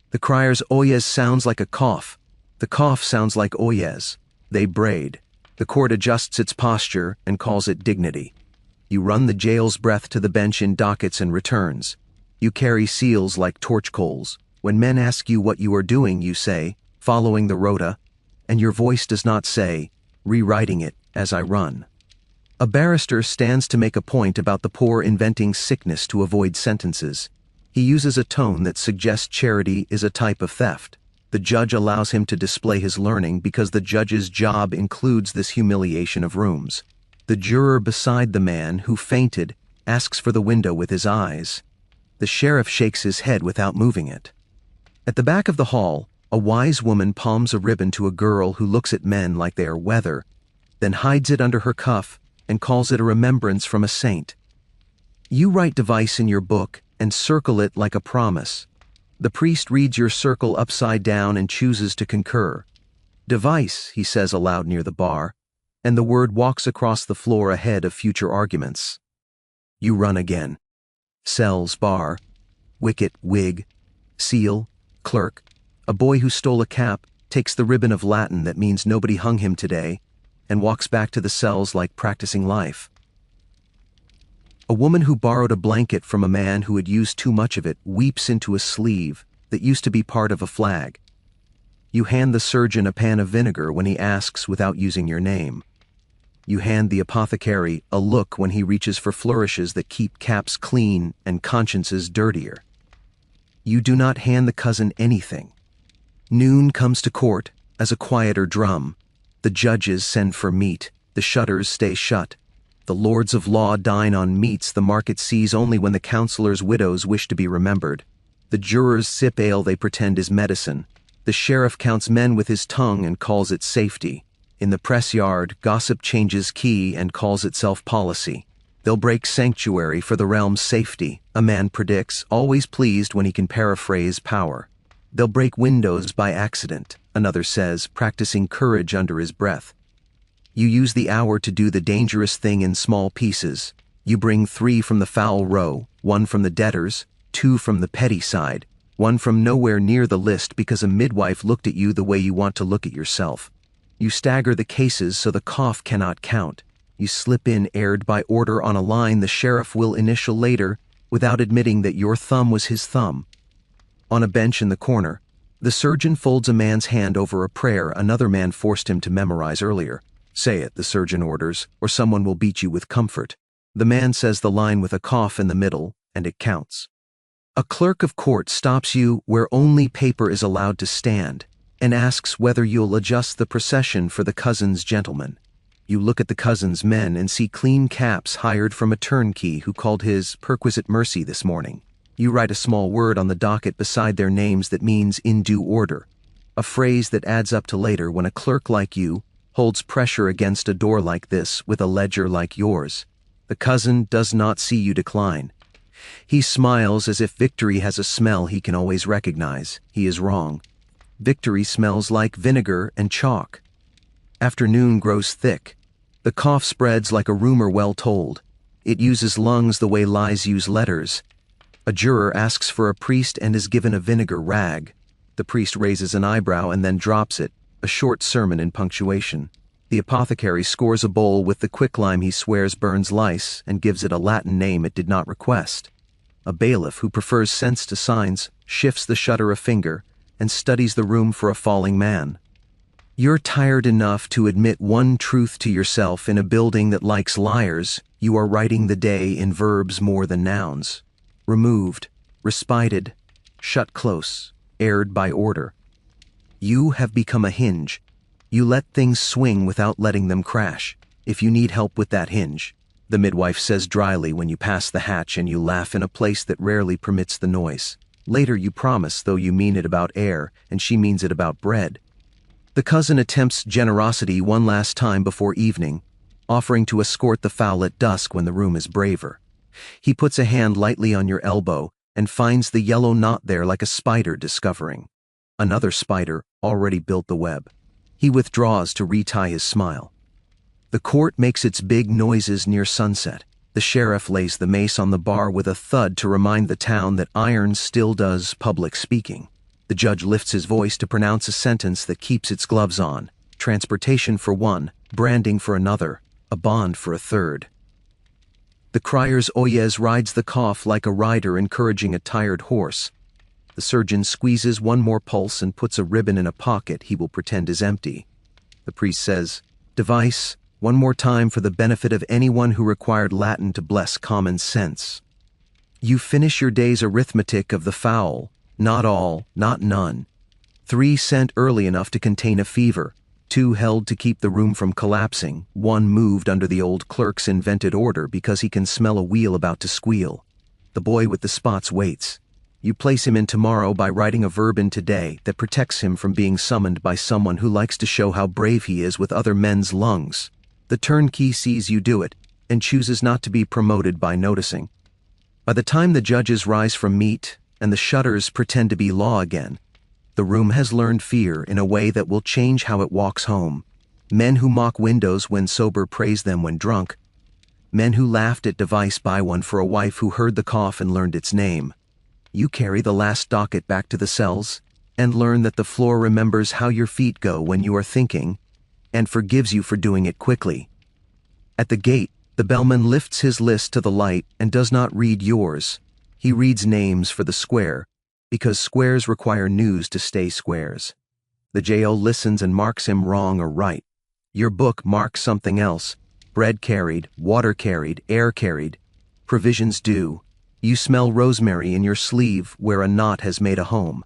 The crier's oyez sounds like a cough. The cough sounds like oyez. They braid. The court adjusts its posture and calls it dignity. You run the jail's breath to the bench in dockets and returns. You carry seals like torch coals. When men ask you what you are doing, you say, following the rota, and your voice does not say, rewriting it as I run. A barrister stands to make a point about the poor inventing sickness to avoid sentences. He uses a tone that suggests charity is a type of theft. The judge allows him to display his learning because the judge's job includes this humiliation of rooms. The juror beside the man who fainted asks for the window with his eyes. The sheriff shakes his head without moving it. At the back of the hall, a wise woman palms a ribbon to a girl who looks at men like they are weather. then hides it under her cuff and calls it a remembrance from a saint. You write device in your book and circle it like a promise. The priest reads your circle upside down and chooses to concur. Device, he says aloud near the bar, and the word walks across the floor ahead of future arguments. You run again. Cells, bar, wicket, wig, seal, clerk. A boy who stole a cap takes the ribbon of Latin that means nobody hung him today and walks back to the cells like practicing life. A woman who borrowed a blanket from a man who had used too much of it weeps into a sleeve that used to be part of a flag. You hand the surgeon a pan of vinegar when he asks without using your name. You hand the apothecary a look when he reaches for flourishes that keep caps clean and consciences dirtier. You do not hand the cousin anything. Noon comes to court as a quieter drum. The judges send for meat. The shutters stay shut. The lords of law dine on meats the market sees only when the counselors' widows wish to be remembered. The jurors sip ale they pretend is medicine. The sheriff counts men with his tongue and calls it safety. In the press yard, gossip changes key and calls itself policy. They'll break sanctuary for the realm's safety, a man predicts, always pleased when he can paraphrase power. They'll break windows by accident, another says, practicing courage under his breath. You use the hour to do the dangerous thing in small pieces. You bring 3 from the foul row, 1 from the debtors, 2 from the petty side, 1 from nowhere near the list because a midwife looked at you the way you want to look at yourself. You stagger the cases so the cough cannot count. You slip in aired by order on a line the sheriff will initial later without admitting that your thumb was his thumb. On a bench in the corner, the surgeon folds a man's hand over a prayer another man forced him to memorize earlier. Say it, the surgeon orders, or someone will beat you with comfort. The man says the line with a cough in the middle, and it counts. A clerk of court stops you where only paper is allowed to stand, and asks whether you'll adjust the procession for the cousin's gentlemen. You look at the cousin's men and see clean caps hired from a turnkey who called his perquisite mercy this morning. You write a small word on the docket beside their names that means in due order, a phrase that adds up to later when a clerk like you holds pressure against a door like this with a ledger like yours. The cousin does not see you decline. He smiles as if victory has a smell he can always recognize. He is wrong. Victory smells like vinegar and chalk. Afternoon grows thick. The cough spreads like a rumor well told. It uses lungs the way lies use letters. A juror asks for a priest and is given a vinegar rag. The priest raises an eyebrow and then drops it, a short sermon in punctuation. The apothecary scores a bowl with the quicklime he swears burns lice and gives it a Latin name it did not request. A bailiff who prefers sense to signs shifts the shutter a finger and studies the room for a falling man. You're tired enough to admit one truth to yourself in a building that likes liars. You are writing the day in verbs more than nouns. Removed, respited, shut close, aired by order. You have become a hinge. You let things swing without letting them crash. If you need help with that hinge, the midwife says dryly when you pass the hatch and you laugh in a place that rarely permits the noise. Later you promise, though you mean it about air, and she means it about bread. The cousin attempts generosity one last time before evening, offering to escort the fowl at dusk when the room is braver. He puts a hand lightly on your elbow and finds the yellow knot there like a spider discovering. Another spider already built the web. He withdraws to retie his smile. The court makes its big noises near sunset. The sheriff lays the mace on the bar with a thud to remind the town that iron still does public speaking. The judge lifts his voice to pronounce a sentence that keeps its gloves on. Transportation for one, branding for another, a bond for a third. The crier's oyez rides the cough like a rider encouraging a tired horse. The surgeon squeezes one more pulse and puts a ribbon in a pocket he will pretend is empty. The priest says, "Device, one more time for the benefit of anyone who required Latin to bless common sense." You finish your day's arithmetic of the fowl, not all, not none. 3 sent early enough to contain a fever, 2 held to keep the room from collapsing, 1 moved under the old clerk's invented order because he can smell a wheel about to squeal. The boy with the spots waits. You place him in tomorrow by writing a verb in today that protects him from being summoned by someone who likes to show how brave he is with other men's lungs. The turnkey sees you do it and chooses not to be promoted by noticing. By the time the judges rise from meat and the shutters pretend to be law again, the room has learned fear in a way that will change how it walks home. Men who mock windows when sober praise them when drunk. Men who laughed at device buy one for a wife who heard the cough and learned its name. You carry the last docket back to the cells and learn that the floor remembers how your feet go when you are thinking and forgives you for doing it quickly. At the gate, the bellman lifts his list to the light and does not read yours. He reads names for the square, because squares require news to stay squares. The jail listens and marks him wrong or right. Your book marks something else. Bread carried, water carried, air carried. Provisions due. You smell rosemary in your sleeve where a knot has made a home.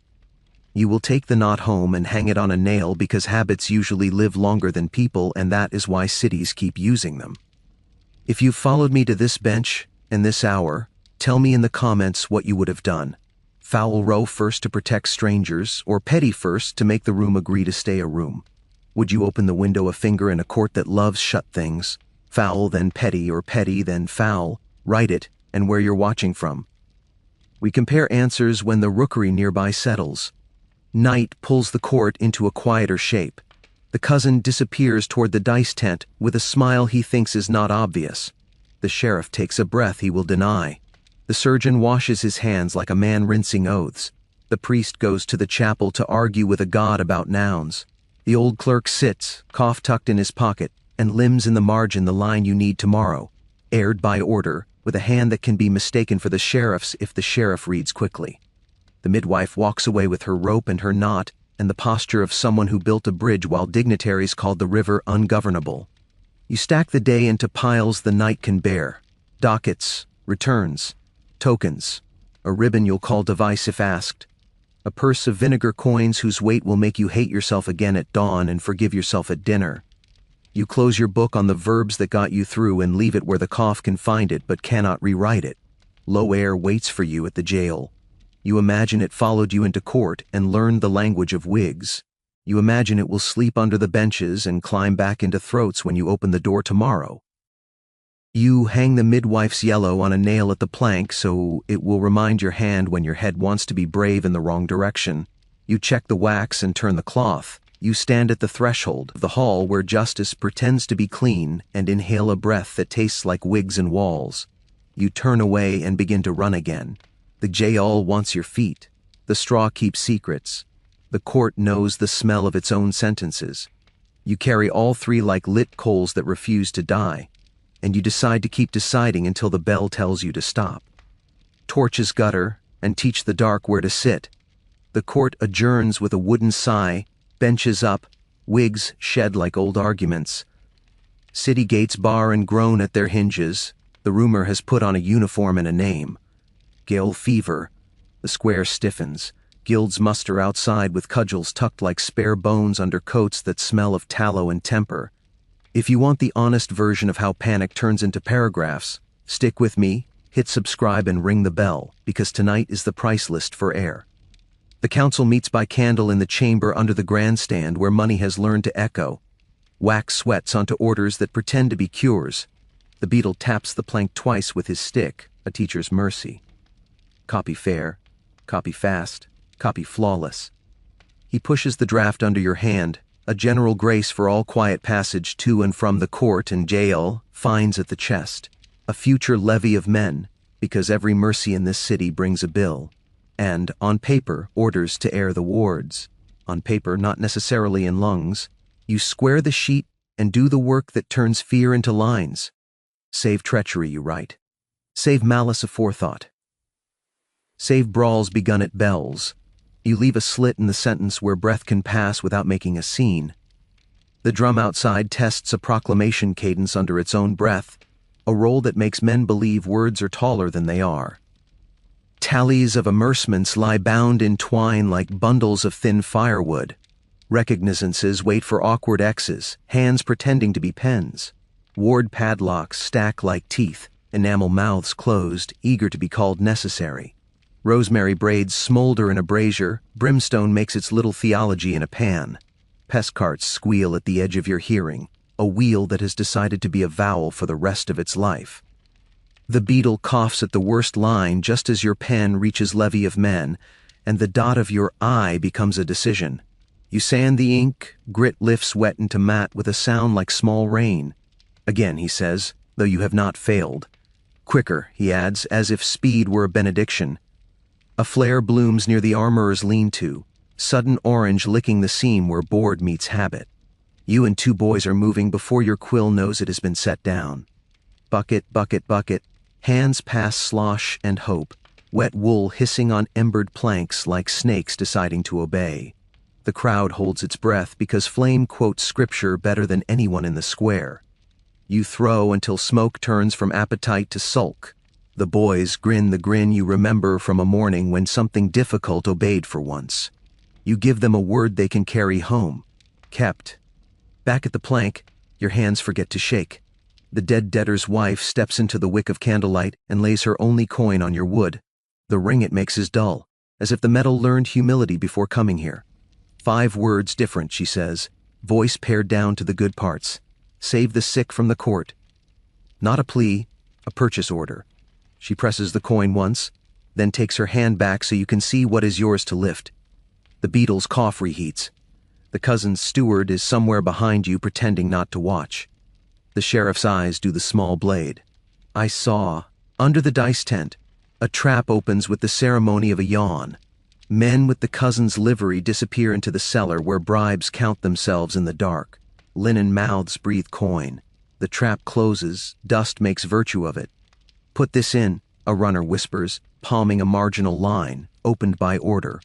You will take the knot home and hang it on a nail because habits usually live longer than people, and that is why cities keep using them. If you followed me to this bench and this hour, tell me in the comments what you would have done. Foul row first to protect strangers, or petty first to make the room agree to stay a room? Would you open the window a finger in a court that loves shut things? Foul then petty, or petty then foul? Write it and where you're watching from. We compare answers when the rookery nearby settles. Night pulls the court into a quieter shape. The cousin disappears toward the dice tent with a smile he thinks is not obvious. The sheriff takes a breath he will deny. The surgeon washes his hands like a man rinsing oaths. The priest goes to the chapel to argue with a god about nouns. The old clerk sits, cough tucked in his pocket, and limbs in the margin the line you need tomorrow, aired by order, with a hand that can be mistaken for the sheriff's if the sheriff reads quickly. The midwife walks away with her rope and her knot, and the posture of someone who built a bridge while dignitaries called the river ungovernable. You stack the day into piles the night can bear. Dockets, returns, tokens, a ribbon you'll call device if asked, a purse of vinegar coins whose weight will make you hate yourself again at dawn and forgive yourself at dinner. You close your book on the verbs that got you through and leave it where the cough can find it but cannot rewrite it. Low air waits for you at the jail. You imagine it followed you into court and learned the language of wigs. You imagine it will sleep under the benches and climb back into throats when you open the door tomorrow. You hang the midwife's yellow on a nail at the plank so it will remind your hand when your head wants to be brave in the wrong direction. You check the wax and turn the cloth. You stand at the threshold of the hall where justice pretends to be clean and inhale a breath that tastes like wigs and walls. You turn away and begin to run again. The jail wants your feet. The straw keeps secrets. The court knows the smell of its own sentences. You carry all three like lit coals that refuse to die, and you decide to keep deciding until the bell tells you to stop. Torches gutter and teach the dark where to sit. The court adjourns with a wooden sigh, benches up, wigs shed like old arguments. City gates bar and groan at their hinges. The rumor has put on a uniform and a name. Gaol fever. The square stiffens. Guilds muster outside with cudgels tucked like spare bones under coats that smell of tallow and temper. If you want the honest version of how panic turns into paragraphs, stick with me, hit subscribe and ring the bell, because tonight is the price list for air. The council meets by candle in the chamber under the grandstand where money has learned to echo. Wax sweats onto orders that pretend to be cures. The beetle taps the plank twice with his stick, a teacher's mercy. Copy fair, copy fast, copy flawless. He pushes the draft under your hand, a general grace for all quiet passage to and from the court and jail, fines at the chest, a future levy of men, because every mercy in this city brings a bill, and, on paper, orders to air the wards. On paper, not necessarily in lungs. You square the sheet and do the work that turns fear into lines. Save treachery, you write. Save malice aforethought. Save brawls begun at bells. You leave a slit in the sentence where breath can pass without making a scene. The drum outside tests a proclamation cadence under its own breath, a roll that makes men believe words are taller than they are. Tallies of amercements lie bound in twine like bundles of thin firewood. Recognizances wait for awkward X's, hands pretending to be pens. Ward padlocks stack like teeth, enamel mouths closed, eager to be called necessary. Rosemary braids smolder in a brazier, brimstone makes its little theology in a pan. Pest carts squeal at the edge of your hearing. a wheel that has decided to be a vowel for the rest of its life. The beetle coughs at the worst line just as your pen reaches levee of men, and the dot of your I becomes a decision. You sand the ink, grit lifts wet into matte with a sound like small rain. Again, he says, though you have not failed. Quicker, he adds, as if speed were a benediction. A flare blooms near the armorer's lean-to, sudden orange licking the seam where board meets habit. You and 2 boys are moving before your quill knows it has been set down. Bucket, bucket, bucket, hands pass slosh and hope, wet wool hissing on embered planks like snakes deciding to obey. The crowd holds its breath because Flame quotes scripture better than anyone in the square. You throw until smoke turns from appetite to sulk. The boys grin the grin you remember from a morning when something difficult obeyed for once. You give them a word they can carry home. Kept. Back at the plank, your hands forget to shake. The dead debtor's wife steps into the wick of candlelight and lays her only coin on your wood. The ring it makes is dull, as if the metal learned humility before coming here. 5 words different, she says, voice pared down to the good parts. Save the sick from the court. Not a plea, a purchase order. She presses the coin once, then takes her hand back so you can see what is yours to lift. The beetle's cough reheats. The cousin's steward is somewhere behind you pretending not to watch. The sheriff's eyes do the small blade. I saw, under the dice tent, a trap opens with the ceremony of a yawn. Men with the cousin's livery disappear into the cellar where bribes count themselves in the dark. Linen mouths breathe coin. The trap closes, dust makes virtue of it. Put this in, a runner whispers, palming a marginal line, opened by order.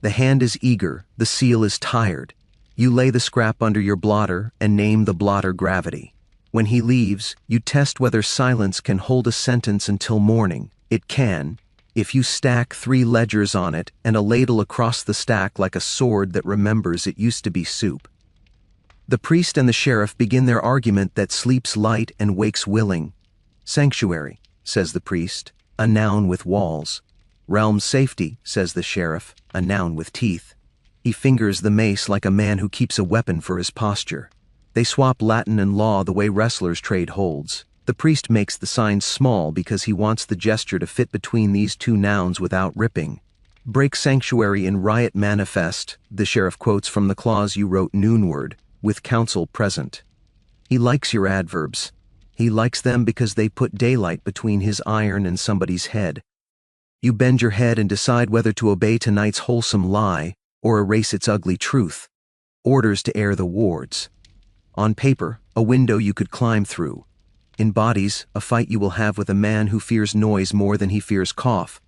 The hand is eager, the seal is tired. You lay the scrap under your blotter and name the blotter gravity. When he leaves, you test whether silence can hold a sentence until morning. It can, if you stack 3 ledgers on it and a ladle across the stack like a sword that remembers it used to be soup. The priest and the sheriff begin their argument that sleeps light and wakes willing. Sanctuary, says the priest, a noun with walls. Realm's safety, says the sheriff, a noun with teeth. He fingers the mace like a man who keeps a weapon for his posture. They swap Latin and law the way wrestlers trade holds. The priest makes the signs small because he wants the gesture to fit between these 2 nouns without ripping. Break sanctuary in riot manifest, the sheriff quotes from the clause you wrote noonward, with counsel present. He likes your adverbs. He likes them because they put daylight between his iron and somebody's head. You bend your head and decide whether to obey tonight's wholesome lie or erase its ugly truth. Orders to air the wards. On paper, a window you could climb through. In bodies, a fight you will have with a man who fears noise more than he fears cough.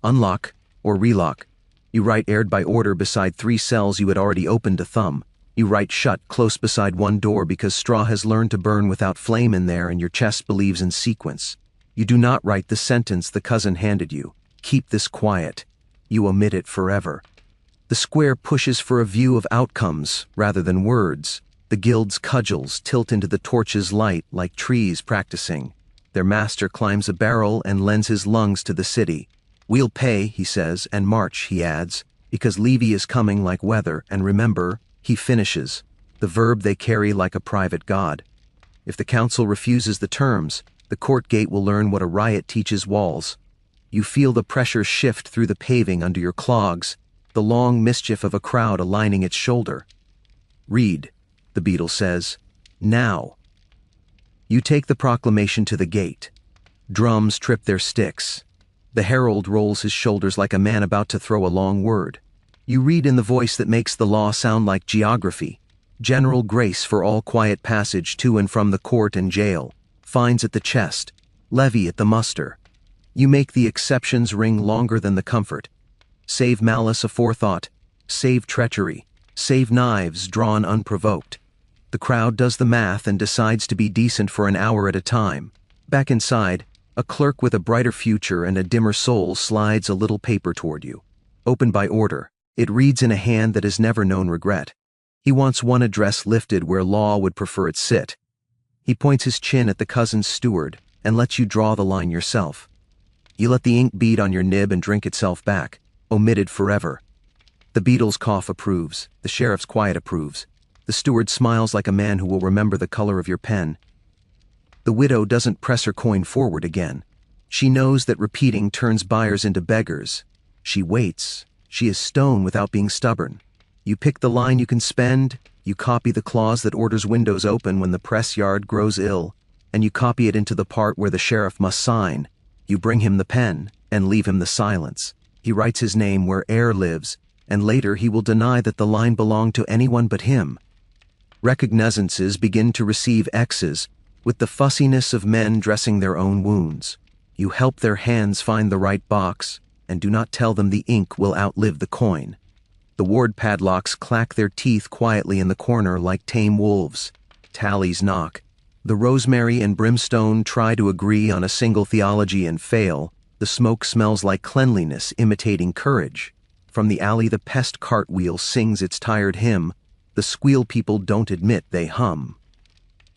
Unlock or relock. You write aired by order beside 3 cells you had already opened a thumb. You write shut close beside 1 door because straw has learned to burn without flame in there and your chest believes in sequence. You do not write the sentence the cousin handed you. Keep this quiet. You omit it forever. The square pushes for a view of outcomes rather than words. The guild's cudgels tilt into the torch's light like trees practicing. Their master climbs a barrel and lends his lungs to the city. We'll pay, he says, and march, he adds, because Levy is coming like weather, and remember, he finishes, the verb they carry like a private god. If the council refuses the terms, the court gate will learn what a riot teaches walls. You feel the pressure shift through the paving under your clogs, the long mischief of a crowd aligning its shoulder. Read, the beetle says, now. You take the proclamation to the gate. Drums trip their sticks. The herald rolls his shoulders like a man about to throw a long word. You read in the voice that makes the law sound like geography. General grace for all quiet passage to and from the court and jail. Fines at the chest. Levy at the muster. You make the exceptions ring longer than the comfort. Save malice aforethought. Save treachery. Save knives drawn unprovoked. The crowd does the math and decides to be decent for an hour at a time. Back inside, a clerk with a brighter future and a dimmer soul slides a little paper toward you. Open by order. It reads in a hand that has never known regret. He wants one address lifted where law would prefer it sit. He points his chin at the cousin's steward and lets you draw the line yourself. You let the ink bead on your nib and drink itself back, omitted forever. The beetle's cough approves, the sheriff's quiet approves. The steward smiles like a man who will remember the color of your pen. The widow doesn't press her coin forward again. She knows that repeating turns buyers into beggars. She waits. She is stone without being stubborn. You pick the line you can spend, you copy the clause that orders windows open when the press yard grows ill, and you copy it into the part where the sheriff must sign. You bring him the pen, and leave him the silence. He writes his name where air lives, and later he will deny that the line belonged to anyone but him. Recognizances begin to receive X's, with the fussiness of men dressing their own wounds. You help their hands find the right box, and do not tell them the ink will outlive the coin. The ward padlocks clack their teeth quietly in the corner like tame wolves. Tallies knock. The rosemary and brimstone try to agree on a single theology and fail. The smoke smells like cleanliness imitating courage. From the alley the pest cartwheel sings its tired hymn. The squeal people don't admit they hum.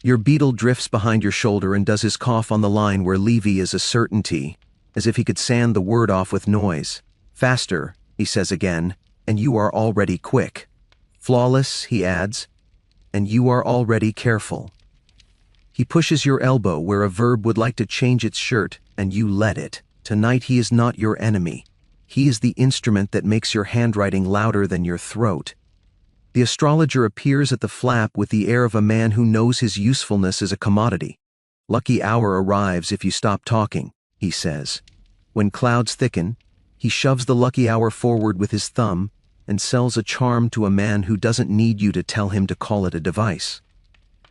Your beetle drifts behind your shoulder and does his cough on the line where Levy is a certainty, as if he could sand the word off with noise. Faster, he says again, and you are already quick. Flawless, he adds, and you are already careful. He pushes your elbow where a verb would like to change its shirt, and you let it. Tonight he is not your enemy. He is the instrument that makes your handwriting louder than your throat. The astrologer appears at the flap with the air of a man who knows his usefulness is a commodity. Lucky hour arrives if you stop talking, he says. When clouds thicken, he shoves the lucky hour forward with his thumb and sells a charm to a man who doesn't need you to tell him to call it a device.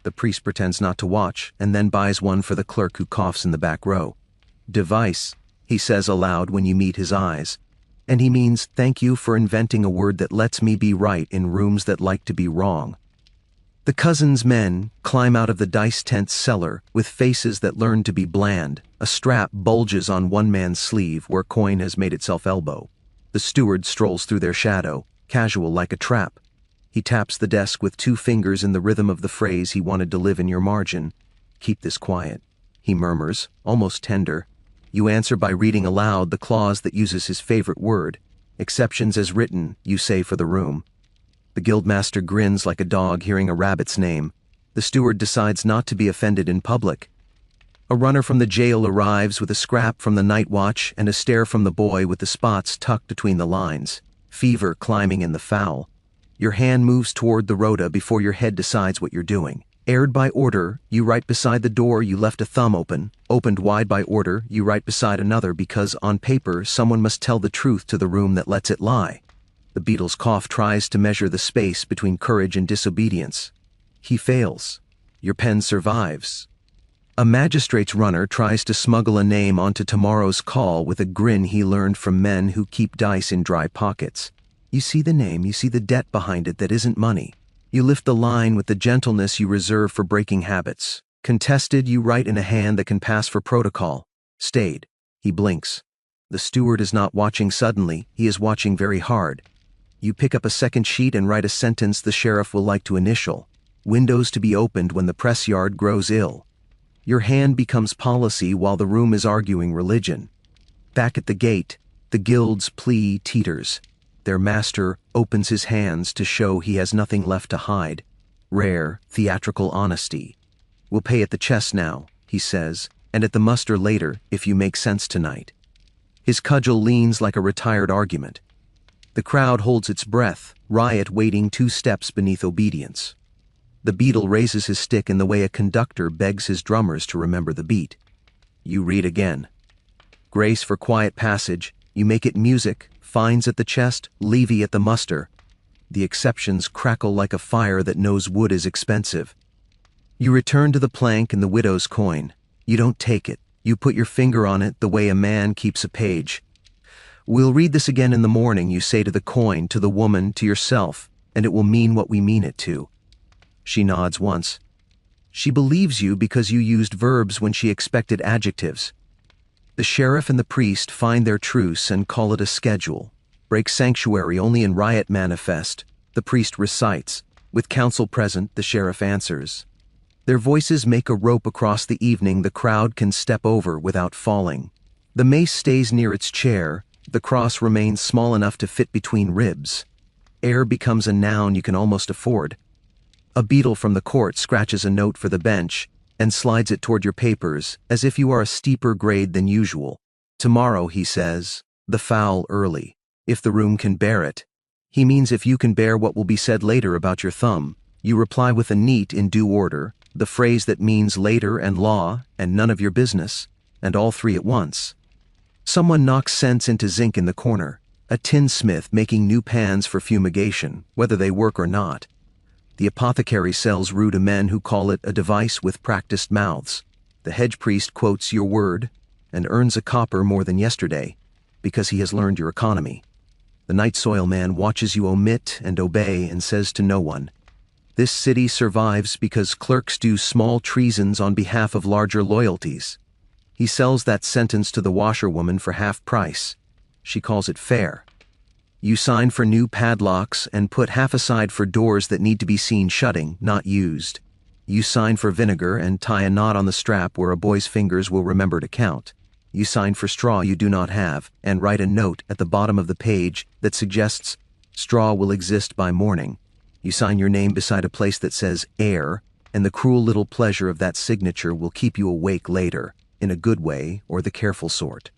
The priest pretends not to watch and then buys one for the clerk who coughs in the back row. Device, he says aloud when you meet his eyes. And he means, thank you for inventing a word that lets me be right in rooms that like to be wrong. The cousin's men climb out of the dice tent cellar with faces that learn to be bland. A strap bulges on one man's sleeve where coin has made itself elbow. The steward strolls through their shadow, casual like a trap. He taps the desk with 2 fingers in the rhythm of the phrase he wanted to live in your margin. Keep this quiet, he murmurs, almost tender. You answer by reading aloud the clause that uses his favorite word. Exceptions as written, you say for the room. The guildmaster grins like a dog hearing a rabbit's name. The steward decides not to be offended in public. A runner from the jail arrives with a scrap from the night watch and a stare from the boy with the spots tucked between the lines. Fever climbing in the foul. Your hand moves toward the rota before your head decides what you're doing. Aired by order, you write beside the door you left a thumb open. Opened wide by order, you write beside another because, on paper, someone must tell the truth to the room that lets it lie. The beetle's cough tries to measure the space between courage and disobedience. He fails. Your pen survives. A magistrate's runner tries to smuggle a name onto tomorrow's call with a grin he learned from men who keep dice in dry pockets. You see the name, you see the debt behind it that isn't money. You lift the line with the gentleness you reserve for breaking habits. Contested, you write in a hand that can pass for protocol. Stayed. He blinks. The steward is not watching suddenly, he is watching very hard. You pick up a second sheet and write a sentence the sheriff will like to initial. Windows to be opened when the press yard grows ill. Your hand becomes policy while the room is arguing religion. Back at the gate, the guild's plea teeters. Their master opens his hands to show he has nothing left to hide. Rare, theatrical honesty. We'll pay at the chest now, he says, and at the muster later if you make sense tonight. His cudgel leans like a retired argument. The crowd holds its breath, riot waiting 2 steps beneath obedience. The beetle raises his stick in the way a conductor begs his drummers to remember the beat. You read again. Grace for quiet passage, you make it music. Fines at the chest, levy at the muster. The exceptions crackle like a fire that knows wood is expensive. You return to the plank and the widow's coin. You don't take it. You put your finger on it the way a man keeps a page. We'll read this again in the morning, you say to the coin, to the woman, to yourself, and it will mean what we mean it to. She nods once. She believes you because you used verbs when she expected adjectives. The sheriff and the priest find their truce and call it a schedule. Break sanctuary only in riot manifest. The priest recites. With counsel present, the sheriff answers. Their voices make a rope across the evening the crowd can step over without falling. The mace stays near its chair. The cross remains small enough to fit between ribs. Air becomes a noun you can almost afford. A beetle from the court scratches a note for the bench and slides it toward your papers as if you are a steeper grade than usual. Tomorrow, he says, the fowl early, if the room can bear it. He means if you can bear what will be said later about your thumb. You reply with a neat in due order, the phrase that means later and law and none of your business, and all three at once. Someone knocks sense into zinc in the corner, a tinsmith making new pans for fumigation, whether they work or not. The apothecary sells rue to men who call it a device with practiced mouths. The hedge priest quotes your word and earns a copper more than yesterday because he has learned your economy. The night soil man watches you omit and obey and says to no one, "This city survives because clerks do small treasons on behalf of larger loyalties." He sells that sentence to the washerwoman for half price. She calls it fair. You sign for new padlocks and put half aside for doors that need to be seen shutting, not used. You sign for vinegar and tie a knot on the strap where a boy's fingers will remember to count. You sign for straw you do not have and write a note at the bottom of the page that suggests straw will exist by morning. You sign your name beside a place that says air, and the cruel little pleasure of that signature will keep you awake later, in a good way or the careful sort.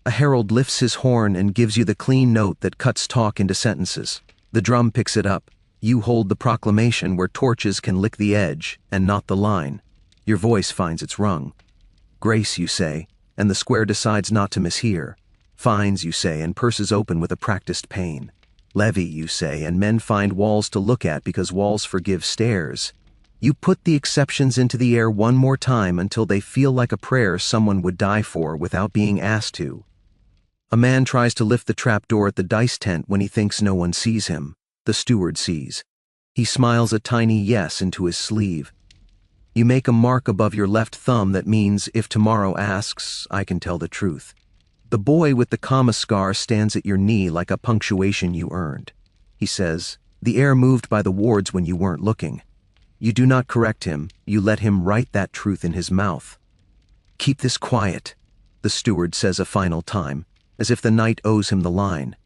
A herald lifts his horn and gives you the clean note that cuts talk into sentences. The drum picks it up. You hold the proclamation where torches can lick the edge and not the line. Your voice finds its rung. Grace, you say, and the square decides not to mishear. Fines, you say, and purses open with a practiced pain. Levy, you say, and men find walls to look at because walls forgive stairs. You put the exceptions into the air one more time until they feel like a prayer someone would die for without being asked to. A man tries to lift the trapdoor at the dice tent when he thinks no one sees him. The steward sees. He smiles a tiny yes into his sleeve. You make a mark above your left thumb that means if tomorrow asks, I can tell the truth. The boy with the comma scar stands at your knee like a punctuation you earned. He says, the air moved by the wards when you weren't looking. You do not correct him, you let him write that truth in his mouth. Keep this quiet, the steward says a final time, as if the night owes him the line.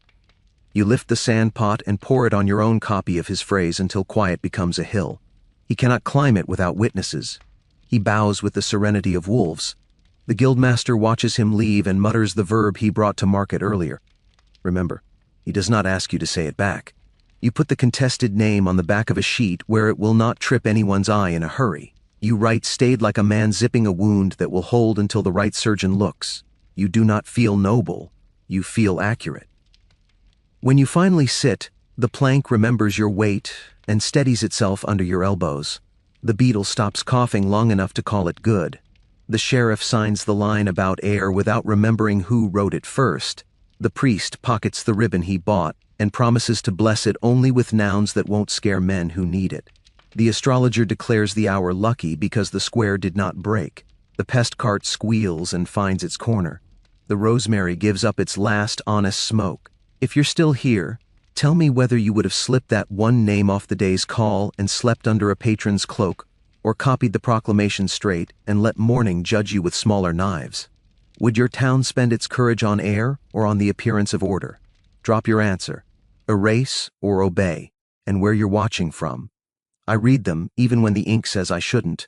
You lift the sand pot and pour it on your own copy of his phrase until quiet becomes a hill. He cannot climb it without witnesses. He bows with the serenity of wolves. The guildmaster watches him leave and mutters the verb he brought to market earlier. Remember, he does not ask you to say it back. You put the contested name on the back of a sheet where it will not trip anyone's eye in a hurry. You write stayed like a man zipping a wound that will hold until the right surgeon looks. You do not feel noble. You feel accurate. When you finally sit, the plank remembers your weight and steadies itself under your elbows. The beetle stops coughing long enough to call it good. The sheriff signs the line about air without remembering who wrote it first. The priest pockets the ribbon he bought and promises to bless it only with nouns that won't scare men who need it. The astrologer declares the hour lucky because the square did not break. The pest cart squeals and finds its corner. The rosemary gives up its last honest smoke. If you're still here, tell me whether you would have slipped that one name off the day's call and slept under a patron's cloak, or copied the proclamation straight and let morning judge you with smaller knives. Would your town spend its courage on air or on the appearance of order? Drop your answer. Erase or obey, and where you're watching from. I read them even when the ink says I shouldn't.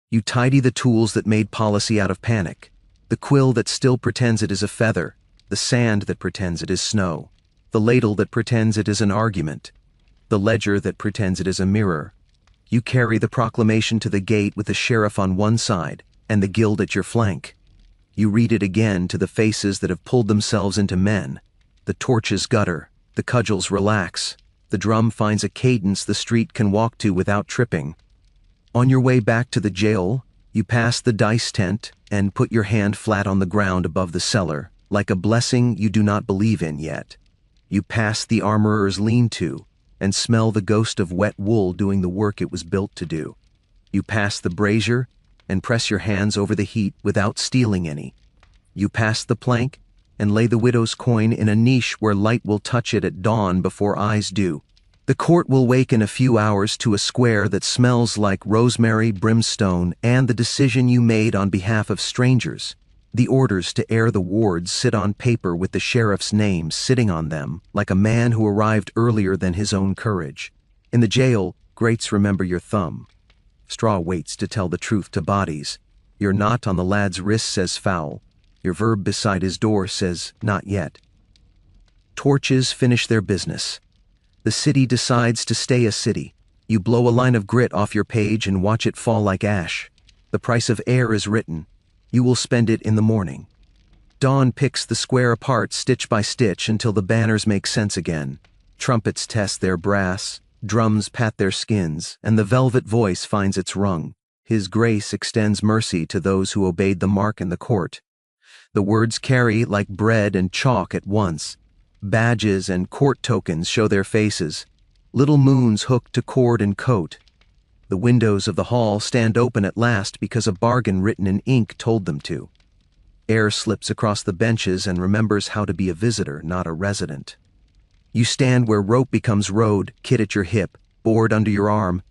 You tidy the tools that made policy out of panic. The quill that still pretends it is a feather, the sand that pretends it is snow, the ladle that pretends it is an argument, the ledger that pretends it is a mirror. You carry the proclamation to the gate with the sheriff on one side and the guild at your flank. You read it again to the faces that have pulled themselves into men. The torches gutter, the cudgels relax, the drum finds a cadence the street can walk to without tripping. On your way back to the jail, you pass the dice tent and put your hand flat on the ground above the cellar, like a blessing you do not believe in yet. You pass the armorer's lean-to and smell the ghost of wet wool doing the work it was built to do. You pass the brazier and press your hands over the heat without stealing any. You pass the plank and lay the widow's coin in a niche where light will touch it at dawn before eyes do. The court will wake in a few hours to a square that smells like rosemary, brimstone, and the decision you made on behalf of strangers. The orders to air the wards sit on paper with the sheriff's name sitting on them, like a man who arrived earlier than his own courage. In the jail, Grates remember your thumb. Straw waits to tell the truth to bodies. Your knot on the lad's wrist says foul. Your verb beside his door says not yet. Torches finish their business. The city decides to stay a city. You blow a line of grit off your page and watch it fall like ash. The price of air is written. You will spend it in the morning. Dawn picks the square apart stitch by stitch until the banners make sense again. Trumpets test their brass, drums pat their skins, and the velvet voice finds its rung. His grace extends mercy to those who obeyed the mark in the court. The words carry like bread and chalk at once. Badges and court tokens show their faces. Little moons hooked to cord and coat. The windows of the hall stand open at last because a bargain written in ink told them to. Air slips across the benches and remembers how to be a visitor, not a resident. You stand where rope becomes road, kit at your hip, board under your arm,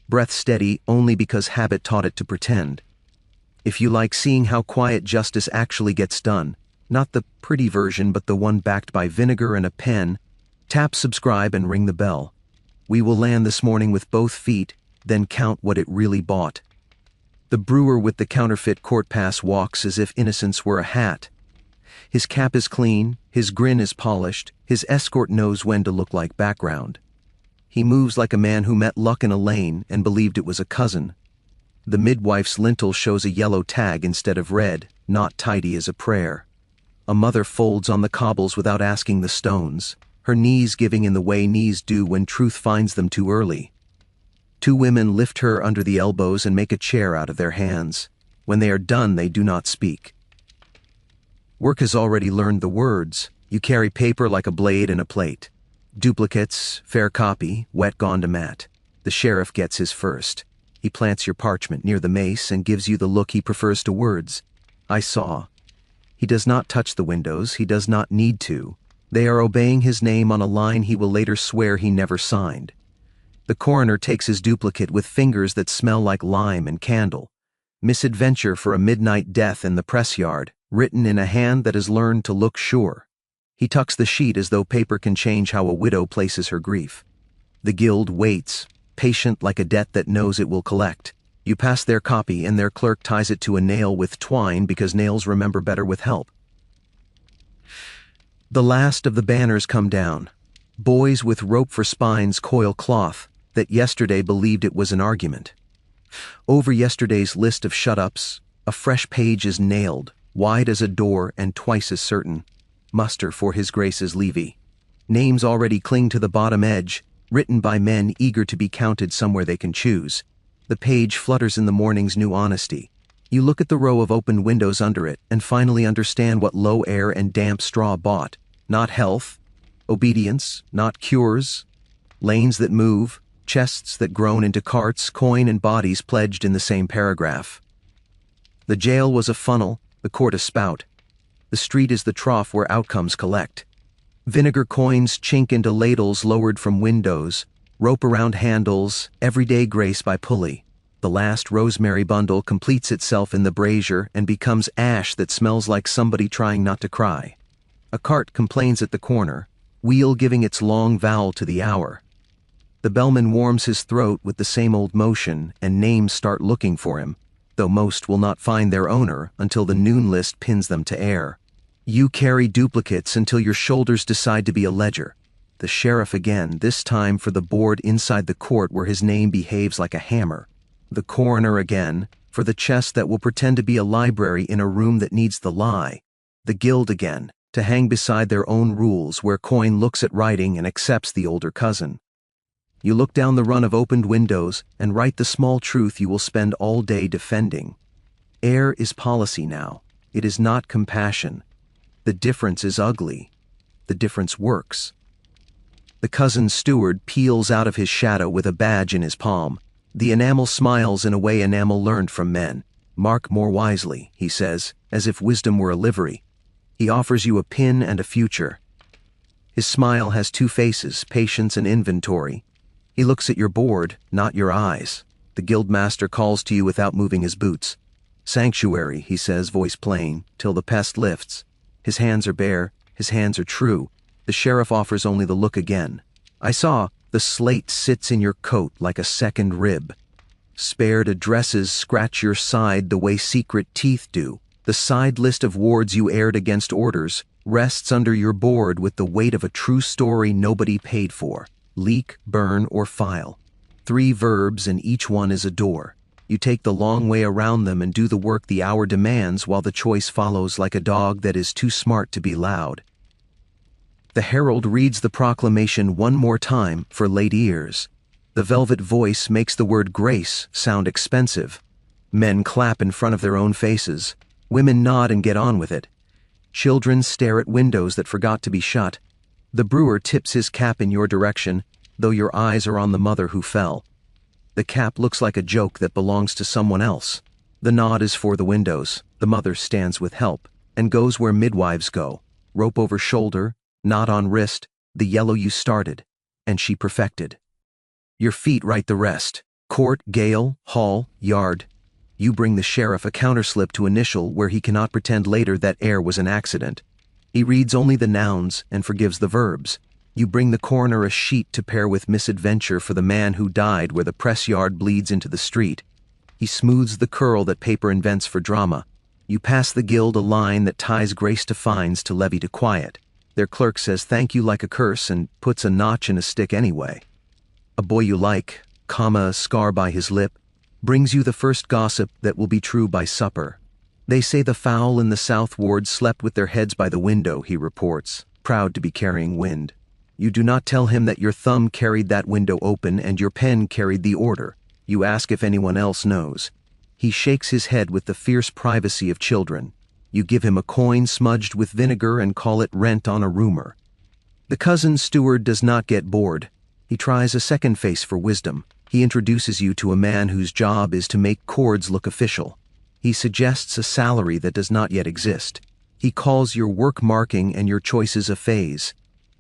breath steady only because habit taught it to pretend. If you like seeing how quiet justice actually gets done, not the pretty version but the one backed by vinegar and a pen, tap subscribe and ring the bell. We will land this morning with both feet, then count what it really bought. The brewer with the counterfeit court pass walks as if innocence were a hat. His cap is clean, his grin is polished, his escort knows when to look like background. He moves like a man who met luck in a lane and believed it was a cousin. The midwife's lintel shows a yellow tag instead of red, not tidy as a prayer. A mother folds on the cobbles without asking the stones, her knees giving in the way knees do when truth finds them too early. Two women lift her under the elbows and make a chair out of their hands. When they are done, they do not speak. Work has already learned the words. You carry paper like a blade and a plate. Duplicates, fair copy, wet gone to mat. The sheriff gets his first. He plants your parchment near the mace and gives you the look he prefers to words. I saw. He does not touch the windows, he does not need to. They are obeying his name on a line he will later swear he never signed. The coroner takes his duplicate with fingers that smell like lime and candle. Misadventure for a midnight death in the press yard, written in a hand that has learned to look sure. He tucks the sheet as though paper can change how a widow places her grief. The guild waits, patient like a debt that knows it will collect. You pass their copy and their clerk ties it to a nail with twine because nails remember better with help. The last of the banners come down. Boys with rope for spines coil cloth that yesterday believed it was an argument. Over yesterday's list of shut-ups, a fresh page is nailed, wide as a door and twice as certain. Muster for His Grace's levy. Names already cling to the bottom edge, written by men eager to be counted somewhere they can choose. The page flutters in the morning's new honesty. You look at the row of open windows under it and finally understand what low air and damp straw bought. Not health, obedience, not cures. Lanes that move, chests that groan into carts, coin and bodies pledged in the same paragraph. The jail was a funnel, the court a spout. The street is the trough where outcomes collect. Vinegar coins chink into ladles lowered from windows, rope around handles, everyday grace by pulley. The last rosemary bundle completes itself in the brazier and becomes ash that smells like somebody trying not to cry. A cart complains at the corner, wheel giving its long vowel to the hour. The bellman warms his throat with the same old motion, and names start looking for him, though most will not find their owner until the noon list pins them to air. You carry duplicates until your shoulders decide to be a ledger. The sheriff again, this time for the board inside the court where his name behaves like a hammer. The coroner again, for the chest that will pretend to be a library in a room that needs the lie. The guild again, to hang beside their own rules where coin looks at writing and accepts the older cousin. You look down the run of opened windows and write the small truth you will spend all day defending. Air is policy now. It is not compassion. The difference is ugly. The difference works. The cousin's steward peels out of his shadow with a badge in his palm. The enamel smiles in a way enamel learned from men. Mark more wisely, he says, as if wisdom were a livery. He offers you a pin and a future. His smile has two faces, patience and inventory. He looks at your board, not your eyes. The guildmaster calls to you without moving his boots. Sanctuary, he says, voice plain, till the pest lifts. His hands are bare, his hands are true. The sheriff offers only the look again. I saw, The slate sits in your coat like a second rib. Spared addresses scratch your side the way secret teeth do. The side list of wards you aired against orders rests under your board with the weight of a true story nobody paid for. Leak, burn, or file. 3 verbs and each one is a door. You take the long way around them and do the work the hour demands while the choice follows like a dog that is too smart to be loud. The herald reads the proclamation one more time for late ears. The velvet voice makes the word grace sound expensive. Men clap in front of their own faces. Women nod and get on with it. Children stare at windows that forgot to be shut. The brewer tips his cap in your direction, though your eyes are on the mother who fell. The cap looks like a joke that belongs to someone else. The nod is for the windows. The mother stands with help and goes where midwives go. Rope over shoulder, knot on wrist, the yellow you started, and she perfected. Your feet write the rest. Court, Gaol, hall, yard. You bring the sheriff a counterslip to initial where he cannot pretend later that error was an accident. He reads only the nouns and forgives the verbs. You bring the coroner a sheet to pair with misadventure for the man who died where the press yard bleeds into the street. He smooths the curl that paper invents for drama. You pass the guild a line that ties grace to fines to levy to quiet. Their clerk says thank you like a curse and puts a notch in a stick anyway. A boy you like, a scar by his lip, brings you the first gossip that will be true by supper. They say the fowl in the south ward slept with their heads by the window, he reports, proud to be carrying wind. You do not tell him that your thumb carried that window open and your pen carried the order. You ask if anyone else knows. He shakes his head with the fierce privacy of children. You give him a coin smudged with vinegar and call it rent on a rumor. The cousin steward does not get bored. He tries a second face for wisdom. He introduces you to a man whose job is to make cords look official. He suggests a salary that does not yet exist. He calls your work marking and your choices a phase.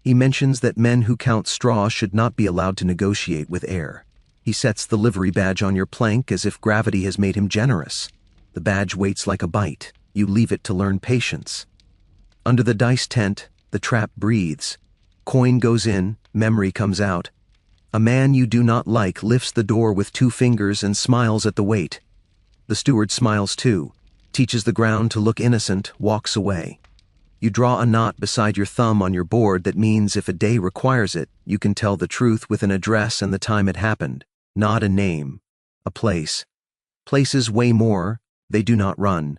He mentions that men who count straw should not be allowed to negotiate with air. He sets the livery badge on your plank as if gravity has made him generous. The badge waits like a bite. You leave it to learn patience. Under the dice tent, the trap breathes. Coin goes in, memory comes out. A man you do not like lifts the door with 2 fingers and smiles at the weight. The steward smiles too, teaches the ground to look innocent, walks away. You draw a knot beside your thumb on your board that means if a day requires it, you can tell the truth with an address and the time it happened, not a name, a place. Places weigh more, they do not run.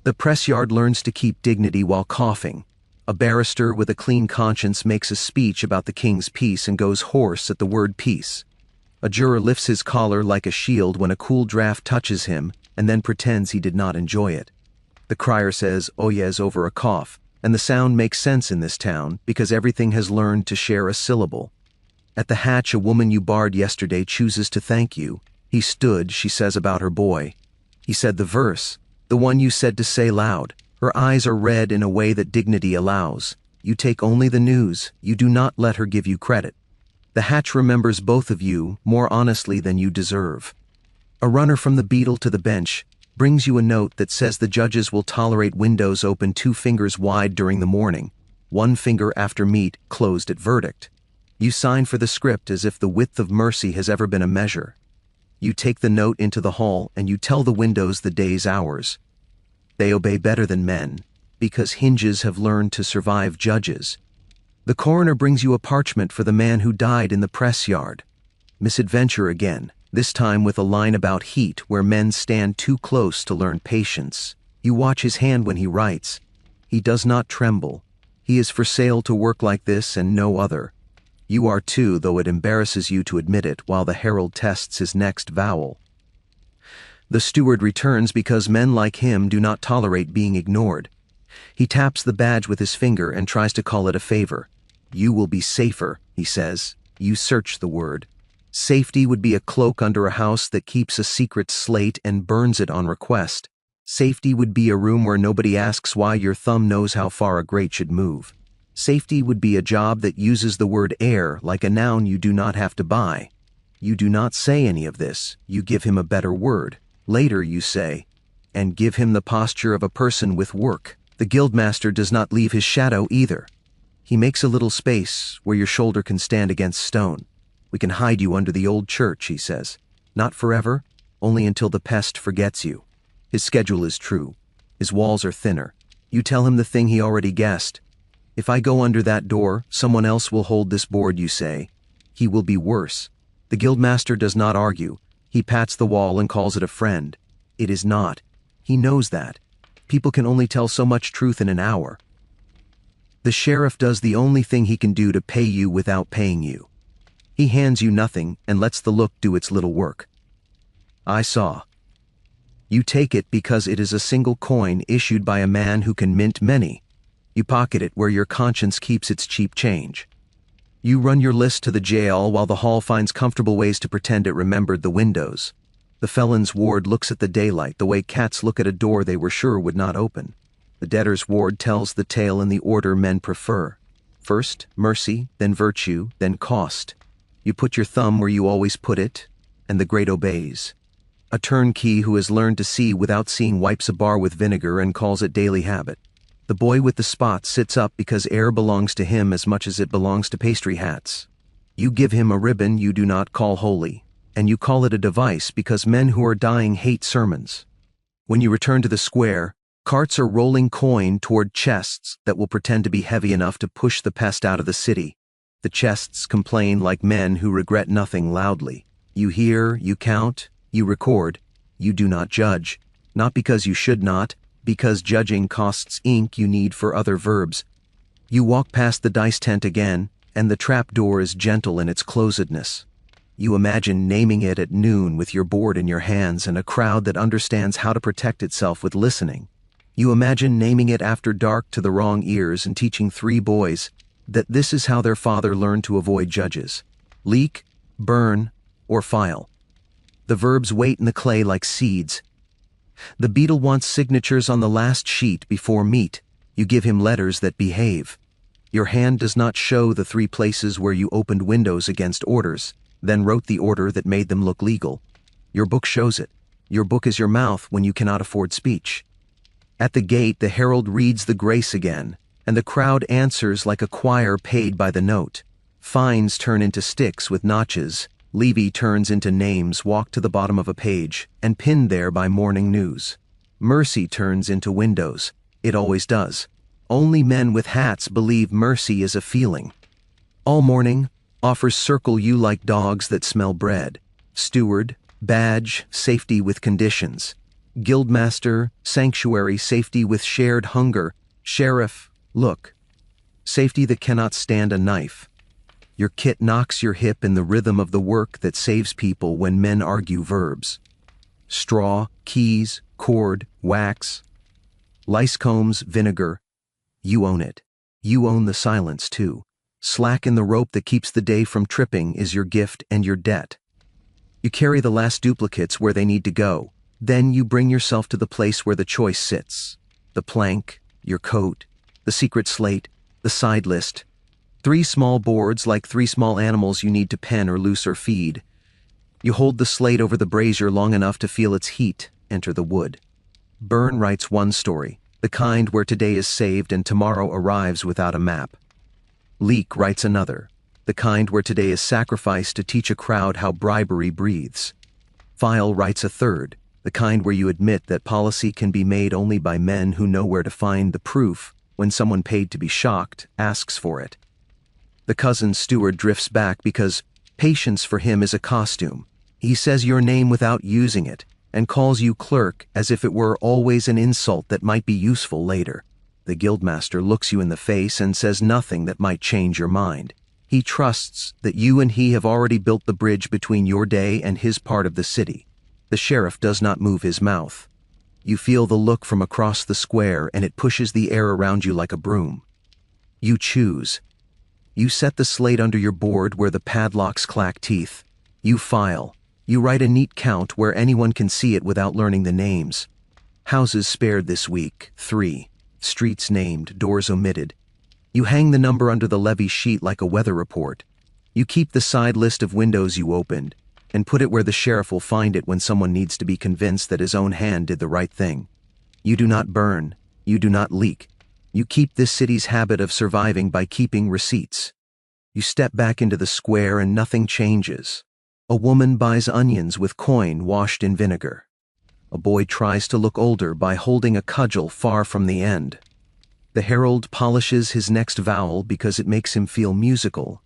The press yard learns to keep dignity while coughing. A barrister with a clean conscience makes a speech about the king's peace and goes hoarse at the word peace. A juror lifts his collar like a shield when a cool draft touches him and then pretends he did not enjoy it. The crier says oyez over a cough, and the sound makes sense in this town because everything has learned to share a syllable. At the hatch, a woman you barred yesterday chooses to thank you. He stood, she says about her boy. He said the verse, the one you said to say loud. Her eyes are red in a way that dignity allows. You take only the news, you do not let her give you credit. The hatch remembers both of you more honestly than you deserve. A runner from the beetle to the bench brings you a note that says the judges will tolerate windows open 2 fingers wide during the morning, 1 finger after meat, closed at verdict. You sign for the script as if the width of mercy has ever been a measure. You take the note into the hall and you tell the windows the day's hours. They obey better than men, because hinges have learned to survive judges. The coroner brings you a parchment for the man who died in the press yard. Misadventure again, this time with a line about heat where men stand too close to learn patience. You watch his hand when he writes. He does not tremble. He is for sale to work like this and no other. You are too, though it embarrasses you to admit it while the herald tests his next vowel. The steward returns because men like him do not tolerate being ignored. He taps the badge with his finger and tries to call it a favor. You will be safer, he says. You search the word. Safety would be a cloak under a house that keeps a secret slate and burns it on request. Safety would be a room where nobody asks why your thumb knows how far a grate should move. Safety would be a job that uses the word air like a noun you do not have to buy. You do not say any of this. You give him a better word. Later you say, and give him the posture of a person with work. The guildmaster does not leave his shadow either. He makes a little space where your shoulder can stand against stone. We can hide you under the old church, he says. Not forever, only until the pest forgets you. His schedule is true. His walls are thinner. You tell him the thing he already guessed. If I go under that door, someone else will hold this board, you say. He will be worse. The guildmaster does not argue. He pats the wall and calls it a friend. It is not. He knows that. People can only tell so much truth in an hour. The sheriff does the only thing he can do to pay you without paying you. He hands you nothing and lets the look do its little work. I saw. You take it because it is a single coin issued by a man who can mint many. You pocket it where your conscience keeps its cheap change. You run your list to the jail while the hall finds comfortable ways to pretend it remembered the windows. The felon's ward looks at the daylight the way cats look at a door they were sure would not open. The debtor's ward tells the tale in the order men prefer. First, mercy, then virtue, then cost. You put your thumb where you always put it, and the great obeys. A turnkey who has learned to see without seeing wipes a bar with vinegar and calls it daily habit. The boy with the spot sits up because air belongs to him as much as it belongs to pastry hats. You give him a ribbon you do not call holy, and you call it a device because men who are dying hate sermons. When you return to the square, carts are rolling coin toward chests that will pretend to be heavy enough to push the pest out of the city. The chests complain like men who regret nothing loudly. You hear, you count, you record, you do not judge, not because you should not, because judging costs ink you need for other verbs. You walk past the dice tent again, and the trap door is gentle in its closedness. You imagine naming it at noon with your board in your hands and a crowd that understands how to protect itself with listening. You imagine naming it after dark to the wrong ears and teaching 3 boys that this is how their father learned to avoid judges. Leak, burn, or file. The verbs wait in the clay like seeds. The beetle wants signatures on the last sheet before meat. You give him letters that behave. Your hand does not show the 3 places where you opened windows against orders, then wrote the order that made them look legal. Your book shows it. Your book is your mouth when you cannot afford speech. At the gate, the herald reads the grace again, and the crowd answers like a choir paid by the note. Fines turn into sticks with notches. Levy turns into names walked to the bottom of a page and pinned there by morning news. Mercy turns into windows. It always does. Only men with hats believe mercy is a feeling. All morning, offers circle you like dogs that smell bread. Steward, badge, safety with conditions. Guildmaster, sanctuary, safety with shared hunger. Sheriff, look. Safety that cannot stand a knife. Your kit knocks your hip in the rhythm of the work that saves people when men argue verbs. Straw, keys, cord, wax. Lice combs, vinegar. You own it. You own the silence too. Slack in the rope that keeps the day from tripping is your gift and your debt. You carry the last duplicates where they need to go. Then you bring yourself to the place where the choice sits. The plank, your coat, the secret slate, the side list. 3 small boards like 3 small animals you need to pen or loose or feed. You hold the slate over the brazier long enough to feel its heat enter the wood. Byrne writes one story, the kind where today is saved and tomorrow arrives without a map. Leek writes another, the kind where today is sacrificed to teach a crowd how bribery breathes. File writes a third, the kind where you admit that policy can be made only by men who know where to find the proof when someone paid to be shocked asks for it. The cousin steward drifts back because patience for him is a costume. He says your name without using it and calls you clerk as if it were always an insult that might be useful later. The guildmaster looks you in the face and says nothing that might change your mind. He trusts that you and he have already built the bridge between your day and his part of the city. The sheriff does not move his mouth. You feel the look from across the square and it pushes the air around you like a broom. You choose. You set the slate under your board where the padlocks clack teeth. You file. You write a neat count where anyone can see it without learning the names. Houses spared this week, 3. Streets named, doors omitted. You hang the number under the levy sheet like a weather report. You keep the side list of windows you opened, and put it where the sheriff will find it when someone needs to be convinced that his own hand did the right thing. You do not burn. You do not leak. You keep this city's habit of surviving by keeping receipts. You step back into the square and nothing changes. A woman buys onions with coin washed in vinegar. A boy tries to look older by holding a cudgel far from the end. The herald polishes his next vowel because it makes him feel musical.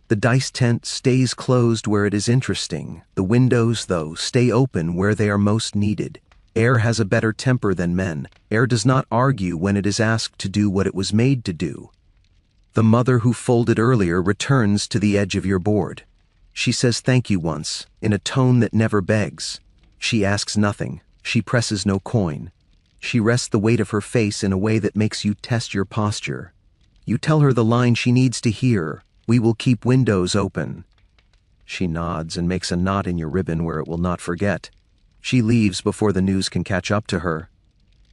The dice tent stays closed where it is interesting. The windows, though, stay open where they are most needed. Air has a better temper than men. Air does not argue when it is asked to do what it was made to do. The mother who folded earlier returns to the edge of your board. She says thank you once, in a tone that never begs. She asks nothing. She presses no coin. She rests the weight of her face in a way that makes you test your posture. You tell her the line she needs to hear: "We will keep windows open." She nods and makes a knot in your ribbon where it will not forget. She leaves before the news can catch up to her.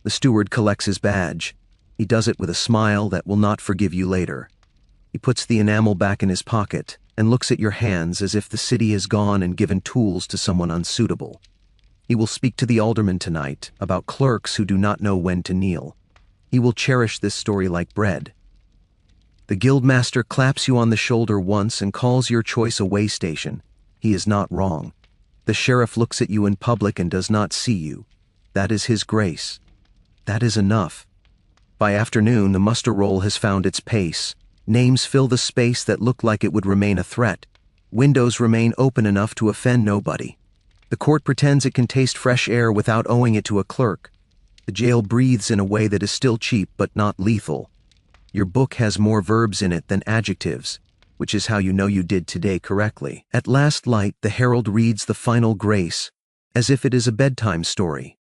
The steward collects his badge. He does it with a smile that will not forgive you later. He puts the enamel back in his pocket and looks at your hands as if the city has gone and given tools to someone unsuitable. He will speak to the alderman tonight about clerks who do not know when to kneel. He will cherish this story like bread. The guildmaster claps you on the shoulder once and calls your choice a way station. He is not wrong. The sheriff looks at you in public and does not see you. That is his grace. That is enough. By afternoon, the muster roll has found its pace. Names fill the space that looked like it would remain a threat. Windows remain open enough to offend nobody. The court pretends it can taste fresh air without owing it to a clerk. The jail breathes in a way that is still cheap but not lethal. Your book has more verbs in it than adjectives, which is how you know you did today correctly. At last light, the herald reads the final grace, as if it is a bedtime story.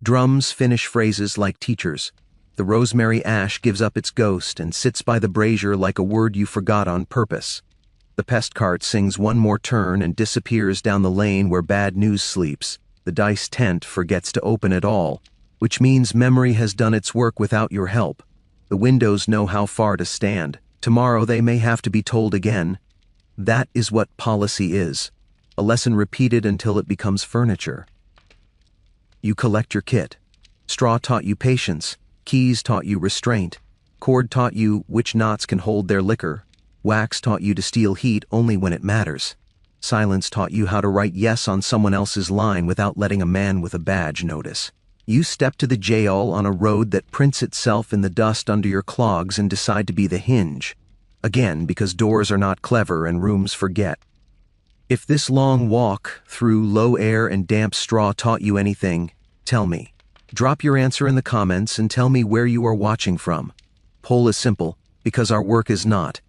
Drums finish phrases like teachers. The rosemary ash gives up its ghost and sits by the brazier like a word you forgot on purpose. The pest cart sings one more turn and disappears down the lane where bad news sleeps. The dice tent forgets to open at all, which means memory has done its work without your help. The windows know how far to stand. Tomorrow they may have to be told again. That is what policy is. A lesson repeated until it becomes furniture. You collect your kit. Straw taught you patience. Keys taught you restraint. Cord taught you which knots can hold their liquor. Wax taught you to steal heat only when it matters. Silence taught you how to write yes on someone else's line without letting a man with a badge notice. You step to the jail on a road that prints itself in the dust under your clogs and decide to be the hinge. Again, because doors are not clever and rooms forget. If this long walk through low air and damp straw taught you anything, tell me. Drop your answer in the comments and tell me where you are watching from. Poll is simple, because our work is not.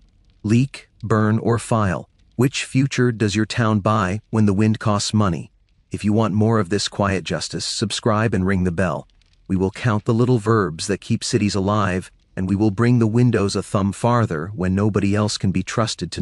Leak, burn, or file. Which future does your town buy when the wind costs money? If you want more of this quiet justice, subscribe and ring the bell. We will count the little verbs that keep cities alive, and we will bring the windows a thumb farther when nobody else can be trusted to